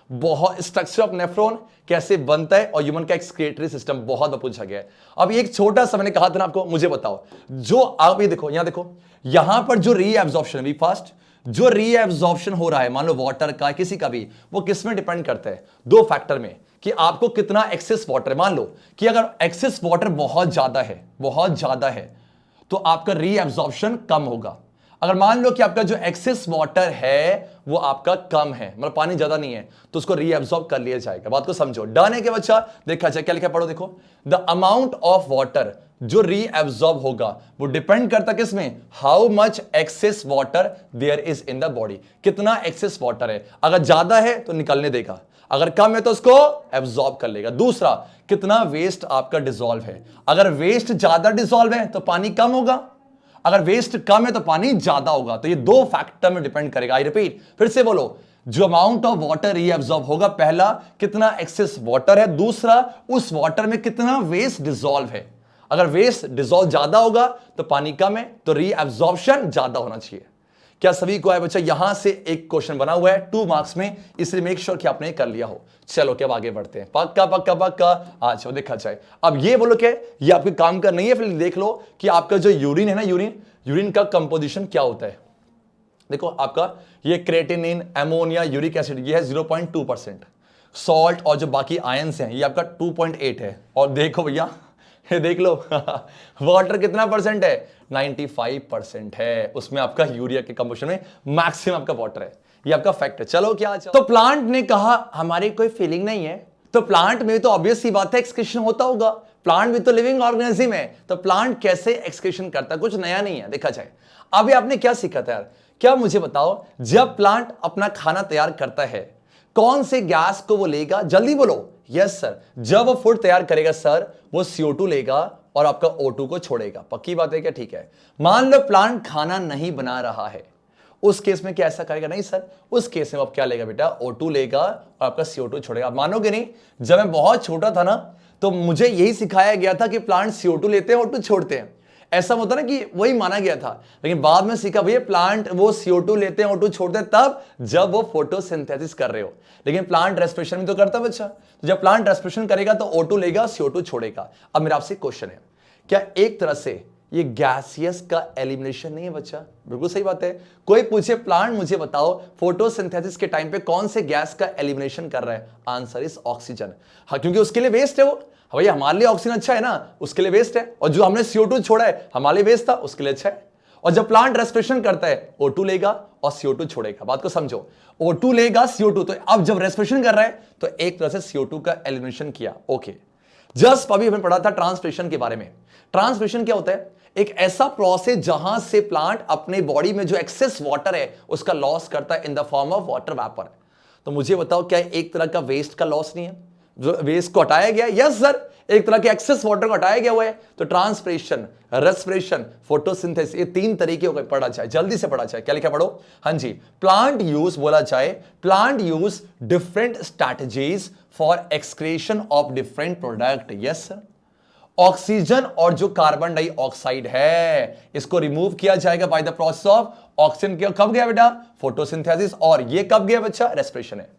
S1: बहुत स्ट्रक्चर ऑफ नेफ्रॉन कैसे बनता है, और ह्यूमन का एक्सक्रीटरी सिस्टम बहुत पूछा गया है। अब एक छोटा सा मैंने कहा था ना आपको, मुझे बताओ, जो आप ये देखो, यहां देखो, यहां पर जो रीअब्जॉर्प्शन है, बी फास्ट, जो रीअब्जॉर्प्शन हो रहा है, मान लो वाटर का, किसी का भी, वो किस में डिपेंड करता है, 2 फैक्टर में, कि आपको कितना एक्सेस वाटर है। मान लो कि अगर एक्सेस वाटर बहुत ज्यादा है तो आपका रीअब्जॉर्प्शन कम होगा। अगर मान लो कि आपका जो एक्सेस वाटर है वो आपका कम है, मतलब पानी ज्यादा नहीं है, तो उसको रीअब्सॉर्ब कर लिया जाएगा। बात को समझो, डन है क्या बच्चा, देखा जाए क्या लिखा, पढ़ो देखो, द अमाउंट ऑफ वाटर जो रीएब्जॉर्ब होगा वो डिपेंड करता किसमें, how much excess water there is in the body, कितना एक्सेस वाटर है। अगर ज्यादा है तो निकलने देगा, अगर कम है तो उसको एब्जॉर्ब कर लेगा। दूसरा, कितना वेस्ट आपका डिसॉल्व है, अगर वेस्ट ज्यादा डिसॉल्व है तो पानी कम होगा, अगर वेस्ट कम है तो पानी ज्यादा होगा। तो ये दो फैक्टर में डिपेंड करेगा। आई रिपीट, फिर से बोलो, जो अमाउंट ऑफ वाटर रीएब्जॉर्ब होगा, पहला कितना एक्सेस वाटर है, दूसरा उस वाटर में कितना वेस्ट डिसॉल्व है। अगर वेस्ट डिसॉल्व ज्यादा होगा तो पानी कम है, तो रीएब्जॉर्प्शन ज्यादा होना चाहिए। क्या सभी को है बच्चा? यहां से एक क्वेश्चन बना हुआ है 2 मार्क्स में, इसलिए मेक श्योर कि आपने कर लिया हो। चलो क्या, अब आगे बढ़ते हैं। पक्का पक्का पक्का, अच्छा देखा जाए। अब ये बोलो क्या, ये आपके काम का नहीं है, फिर देख लो कि आपका जो यूरिन है ना, यूरिन का कंपोजिशन क्या होता है। देखो आपका ये क्रेटिनिन, एमोनिया, यूरिक एसिड, ये है 0.2%। सॉल्ट और जो बाकी आयंस हैं ये आपका 2.8 है। और देखो भैया, ये देख लो वाटर कितना परसेंट है, 95% है। उसमें आपका यूरिया के कंपोजिशन में मैक्सिमम आपका वाटर है। ये आपका फैक्ट है। चलो क्या, तो प्लांट ने कहा हमारी कोई फीलिंग नहीं है, तो प्लांट में तो ऑब्वियस सी बात है एक्सक्रीशन होता होगा, प्लांट भी तो लिविंग ऑर्गेनिज्म है, तो प्लांट कैसे एक्सक्रीशन करता है, कुछ नया नहीं है। देखा जाए, अभी आपने क्या सीखा था यार, क्या मुझे बताओ, जब प्लांट अपना खाना तैयार करता है कौन से गैस को वो लेगा, जल्दी बोलो। यस सर, जब वो फूड तैयार करेगा सर, वो CO2 लेगा और आपका O2 को छोड़ेगा। पक्की बात है क्या? ठीक है। मान लो प्लांट खाना नहीं बना रहा है, उस केस में क्या ऐसा करेगा? नहीं सर, उस केस में आप क्या लेगा बेटा, O2 लेगा और आपका CO2 छोड़ेगा। आप मानोगे नहीं, जब मैं बहुत छोटा था ना, तो मुझे यही सिखाया गया था कि प्लांट CO2 लेते हैं, O2 छोड़ते हैं। ऐसा होता ना कि वही माना गया था, लेकिन बाद में सीखा भैया प्लांट वो CO2 लेते हैं, O2 छोड़ते हैं तब जब वो फोटोसिंथेसिस कर रहे हो। लेकिन प्लांट रेस्पिरेशन भी तो करता है बच्चा, तो जब प्लांट रेस्पिरेशन करेगा तो O2 लेगा, CO2 छोड़ेगा। अब मेरा आपसे क्वेश्चन है, क्या एक तरह से ये गैसियस का एलिमिनेशन नहीं है बच्चा? बिल्कुल सही बात है। कोई पूछे प्लांट मुझे बताओ फोटोसिंथेसिस के टाइम पे कौन से गैस का एलिमिनेशन कर रहा है? Answer is oxygen. हाँ, क्योंकि उसके लिए वेस्ट है वो। भैया हमारे लिए ऑक्सीजन अच्छा है ना, उसके लिए वेस्ट है, और जो हमने CO2 छोड़ा है हमारे लिए वेस्ट था, उसके लिए अच्छा है। और जब प्लांट रेस्पिरेशन करता है O2 लेगा और CO2 छोड़ेगा। बात को समझो, O2 लेगा CO2, तो अब जब रेस्पिरेशन कर रहा है तो एक तरह से CO2 का एलिमिनेशन किया। ओके, जस्ट अभी हमने पढ़ा था ट्रांसपिरेशन के बारे में। ट्रांसपिरेशन क्या होता है? एक ऐसा प्रोसेस जहां से प्लांट अपने बॉडी में जो एक्सेस वाटर है उसका लॉस करता है in the form of water vapour. तो मुझे बताओ, क्या एक तरह का वेस्ट का लॉस नहीं है, जो वेस्ट को हटाया गया? यस सर, एक तरह के एक्सेस वाटर को हटाया गया हुआ है। तो ट्रांसपिरेशन, रेस्पिरेशन, फोटोसिंथेसिस, ये 3 तरीके हो गए। पढ़ा जाए, जल्दी से पढ़ा जाए। क्या लिखा पढ़ो? हाँ जी, प्लांट यूज, बोला जाए plant use different strategies for excretion of different product. Yes sir, oxygen और जो कार्बन डाइऑक्साइड है इसको रिमूव किया जाएगा by the process of oxygen. कब गया बेटा? फोटोसिंथेसिस। और ये कब गया बच्चा? रेस्पिरेशन है।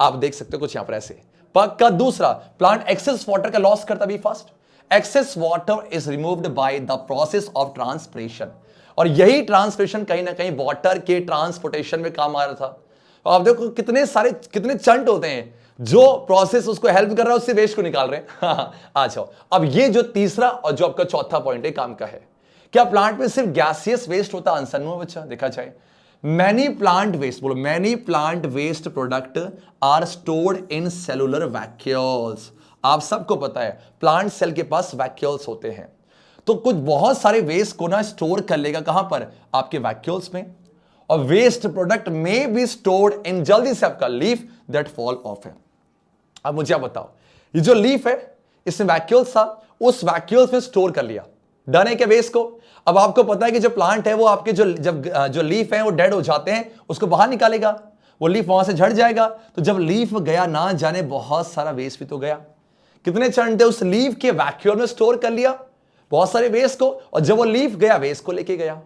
S1: आप देख सकते हो कुछ यहां पर ऐसे। पक्का। दूसरा, प्लांट एक्सेस वाटर का लॉस करता भी fast. Excess water is removed by the process of transpiration. और यही ट्रांसपिरेशन कहीं ना कहीं वाटर के ट्रांसपोर्टेशन में काम आ रहा था। आप देखो कितने चंट होते हैं जो प्रोसेस उसको हेल्प कर रहा है, उससे वेस्ट को निकाल रहे हैं। अच्छा, अब ये जो तीसरा और जो आपका चौथा पॉइंट है काम का है, क्या प्लांट में सिर्फ गैसियस वेस्ट होता? आंसर नो बच्चा। देखा जाए, मैनी प्लांट वेस्ट, बोलो, many plant waste product are stored in cellular vacuoles. आप सबको पता है प्लांट सेल के पास वैक्यूल्स होते हैं, तो कुछ बहुत सारे वेस्ट को ना स्टोर कर लेगा। कहां पर? आपके वैक्यूल्स में। और वेस्ट प्रोडक्ट में बी स्टोर्ड इन, जल्दी से आपका लीफ दैट फॉल ऑफ है। अब मुझे आप बताओ, ये जो लीफ है इसमें वैक्यूल्स था, उस वैक्यूल्स में स्टोर कर लिया, डन है क्या वेस्ट को? अब आपको पता है कि जो प्लांट है वो आपके जो लीफ है वो डेड हो जाते हैं, उसको बाहर निकालेगा, वो लीफ वहां से झड़ जाएगा। तो जब लीफ गया, ना जाने बहुत सारा वेस्ट भी तो गया। कितने चरण थे उस लीफ के वैक्यूल में स्टोर कर लिया बहुत सारे वेस्ट को, और जब वो लीफ गया वेस्ट को लेके गया।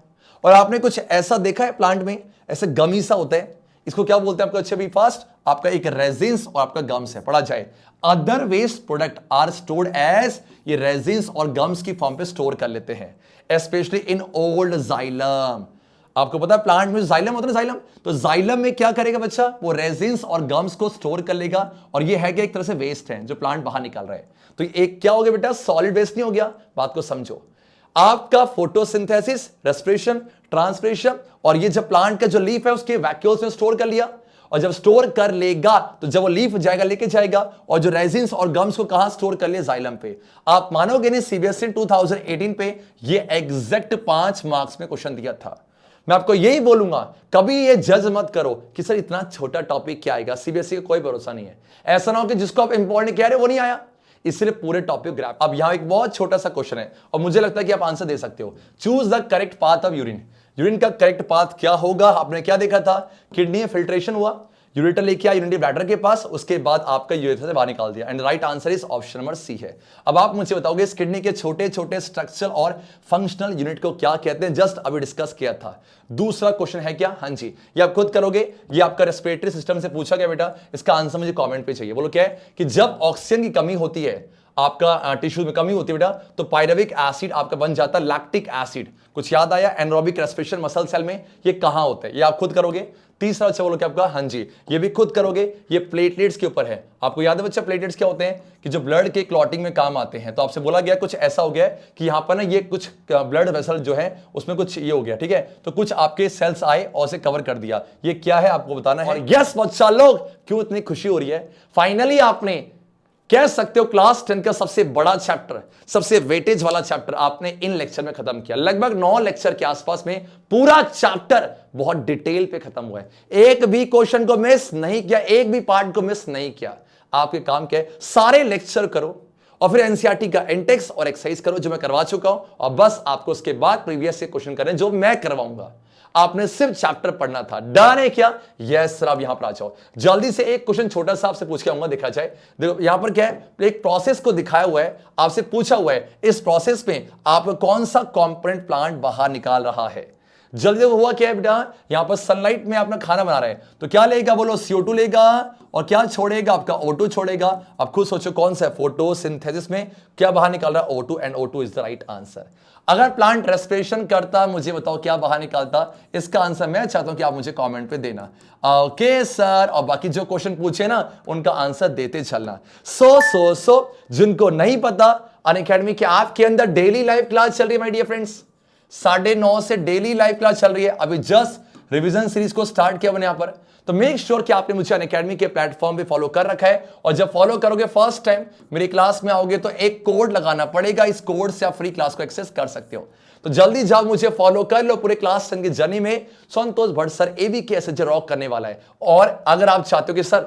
S1: और आपने कुछ ऐसा देखा है प्लांट में, ऐसे गमी सा होता है, इसको क्या बोलते हैं आपको? अच्छे भी फास्ट, आपका एक रेजिन्स और आपका गम्स है। पढ़ा जाए, other waste product are stored as, ये रेजिन्स और गम्स की फॉर्म पे स्टोर कर लेते हैं, स्पेशली इन ओल्ड जाइलम। आपको पता है प्लांट में जाइलम होता है ना, जाइलम, तो जाइलम में क्या करेगा बच्चा? वो रेजिन्स और गम्स को स्टोर कर लेगा, और ये है कि एक तरह से वेस्ट है जो प्लांट बाहर निकाल रहा है। तो एक क्या हो गया बेटा? सॉलिड वेस्ट नहीं हो गया। बात को समझो, आपका फोटोसिंथेसिस, रेस्पिरेशन, ट्रांसपिरेशन, और ये जब प्लांट का जो लीफ है उसके वैक्यूल्स में स्टोर कर लिया, और जब स्टोर कर लेगा तो जब वो लीफ जाएगा लेके जाएगा, और जो रेजिन्स और गम्स को कहां स्टोर कर लिया, जाइलम पे। आप मानोगे नहीं, सीबीएसई 2018 पे ये एग्जैक्ट 5 मार्क्स में क्वेश्चन दिया था। मैं आपको यही बोलूंगा, कभी ये जज मत करो कि सर इतना छोटा टॉपिक क्या आएगा, सीबीएसई का कोई भरोसा नहीं है। ऐसा ना हो कि जिसको आप इंपॉर्टेंट कह रहे हो वो नहीं आया, इसलिए पूरे टॉपिक ग्रैब। अब यहां एक बहुत छोटा सा क्वेश्चन है और मुझे लगता है कि आप आंसर दे सकते हो। Choose the correct path of urine. Urine का करेक्ट पाथ क्या होगा? आपने क्या देखा था, किडनी में फिल्ट्रेशन हुआ, यूरेटर लेके आया यूरिनरी ब्लैडर के पास, उसके बाद आपका यूरेथ्रा से बाहर निकाल दिया, and right answer is option number C है। अब आप मुझे बताओगे इस किडनी के छोटे छोटे स्ट्रक्चरल और फंक्शनल यूनिट को क्या कहते हैं, जस्ट अभी डिस्कस किया था। दूसरा क्वेश्चन है क्या, हाँ जी, ये आप खुद करोगे, ये आपका रेस्पिरेटरी सिस्टम से पूछा गया बेटा, इसका आंसर मुझे कमेंट पे चाहिए। बोलो क्या है कि जब ऑक्सीजन की कमी होती है, आपका टिश्यू में कमी होती है बेटा, तो पायरुविक एसिड आपका बन जाता है लैक्टिक एसिड। कुछ याद आया? एनारोबिक रेस्पिरेशन मसल सेल में ये कहां होते हैं, ये आप खुद करोगे। तीसरा बच्चा बोलो क्या आपका, हाँ जी, ये भी खुद करोगे, ये प्लेटलेट्स के ऊपर है। आपको याद है बच्चा प्लेटलेट्स क्या होते हैं, कि जो ब्लड के क्लॉटिंग में काम आते हैं। तो आपसे बोला गया कुछ ऐसा हो गया कि यहां पर ना ये कुछ ब्लड वेसल जो है उसमें कुछ ये हो गया, ठीक है, तो कुछ आपके सेल्स आए और उसे कवर कर दिया। ये क्या है आपको बताना है। यस बच्चा लोग, क्यों इतनी खुशी हो रही है, फाइनली आपने कह सकते हो क्लास 10 का सबसे बड़ा चैप्टर, सबसे वेटेज वाला चैप्टर आपने इन लेक्चर में खत्म किया। लगभग 9 लेक्चर के आसपास में पूरा चैप्टर बहुत डिटेल पे खत्म हुआ है। एक भी क्वेश्चन को मिस नहीं किया, एक भी पार्ट को मिस नहीं किया। आपके काम क्या है, सारे लेक्चर करो और फिर एनसीईआरटी का इंडेक्स और एक्सरसाइज करो, जो मैं करवा चुका हूं, और बस आपको उसके बाद प्रीवियस से क्वेश्चन करें जो मैं करवाऊंगा। आपने सिर्फ चैप्टर पढ़ना था, डन है क्या? Yes sir. आप यहां पर आ जाओ, जल्दी से एक क्वेश्चन छोटा सा आपसे पूछ के आऊंगा, देखा जाए। देखो यहां पर क्या है, एक प्रोसेस को दिखाया हुआ है, आपसे पूछा हुआ है इस प्रोसेस में आप कौन सा कंपोनेंट प्लांट बाहर निकाल रहा है। जल्दी हुआ क्या है बेटा, यहां पर सनलाइट में अपना खाना बना रहे हैं, तो क्या लेगा बोलो, CO2 लेगा, और क्या छोड़ेगा, आपका O2 छोड़ेगा। अब खुद सोचो कौन सा है, फोटोसिंथेसिस में क्या बाहर निकाल रहा है, O2, and O2 is the right answer. अगर प्लांट रेस्पिरेशन करता, मुझे बताओ क्या बाहर निकालता, इसका आंसर मैं चाहता हूं कि आप मुझे कमेंट पे देना। ओके सर, और बाकी जो क्वेश्चन पूछे ना उनका आंसर देते चलना। सो जिनको नहीं पता, अनअकैडमी के आपके अंदर डेली लाइव क्लास चल रही है माय डियर फ्रेंड्स, 9:30 से डेली लाइव क्लास चल रही है। अभी जस्ट रिवीजन सीरीज को स्टार्ट किया मैंने यहां पर, तो मेक श्योर कि आपने मुझे अनअकैडमी के प्लेटफॉर्म पे फॉलो कर रखा है। और जब फॉलो करोगे, फर्स्ट टाइम मेरी क्लास में आओगे, तो एक कोड लगाना पड़ेगा, इस कोड से आप फ्री क्लास को एक्सेस कर सकते हो। तो जल्दी जाओ, मुझे फॉलो कर लो। पूरे क्लास 10 की जर्नी में Santosh Bhatt sir AVK SHG rock करने वाला है। और अगर आप चाहते हो कि सर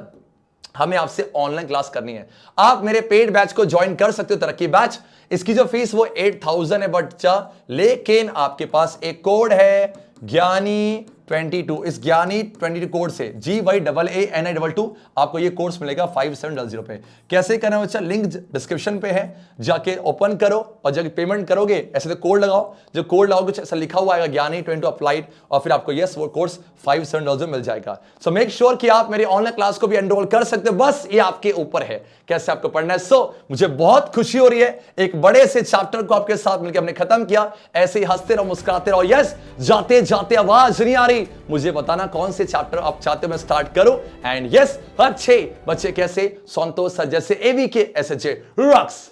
S1: हमें आपसे ऑनलाइन क्लास करनी है, आप मेरे पेड बैच को ज्वाइन कर सकते हो, तरक्की बैच। इसकी जो फीस वो 8000 है बच्चा, लेकिन आपके पास एक कोड है ज्ञानी 22, इस ज्ञानी 22 कोड से GYAANI22 आपको ये कोर्स मिलेगा 5700 पे। कैसे करना है बच्चा, लिंक डिस्क्रिप्शन पे है, जाके ओपन करो और जब पेमेंट करोगे ऐसे तो कोड लगाओ, जो कोड लगाओगे कुछ ऐसा लिखा हुआ आएगा ज्ञानी 22 अप्लाइड, और फिर आपको यस वो कोर्स 5700 मिल जाएगा। सो मेक श्योर कि आप मेरी ऑनलाइन क्लास को भी एनरोल कर सकते हो, बस ये आपके ऊपर है कैसे आपको पढ़ना है। सो मुझे बहुत खुशी हो रही है, एक बड़े से चैप्टर को आपके साथ मिलकर हमने खत्म किया। ऐसे ही हंसते रहो, मुस्कुराते रहो। यस, जाते जाते आवाज नहीं आ रही, मुझे बताना कौन से चैप्टर आप चाहते हो मैं स्टार्ट करूं। एंड यस, अच्छे बच्चे कैसे संतोष सर जैसे AVK एसएचजी रॉक्स।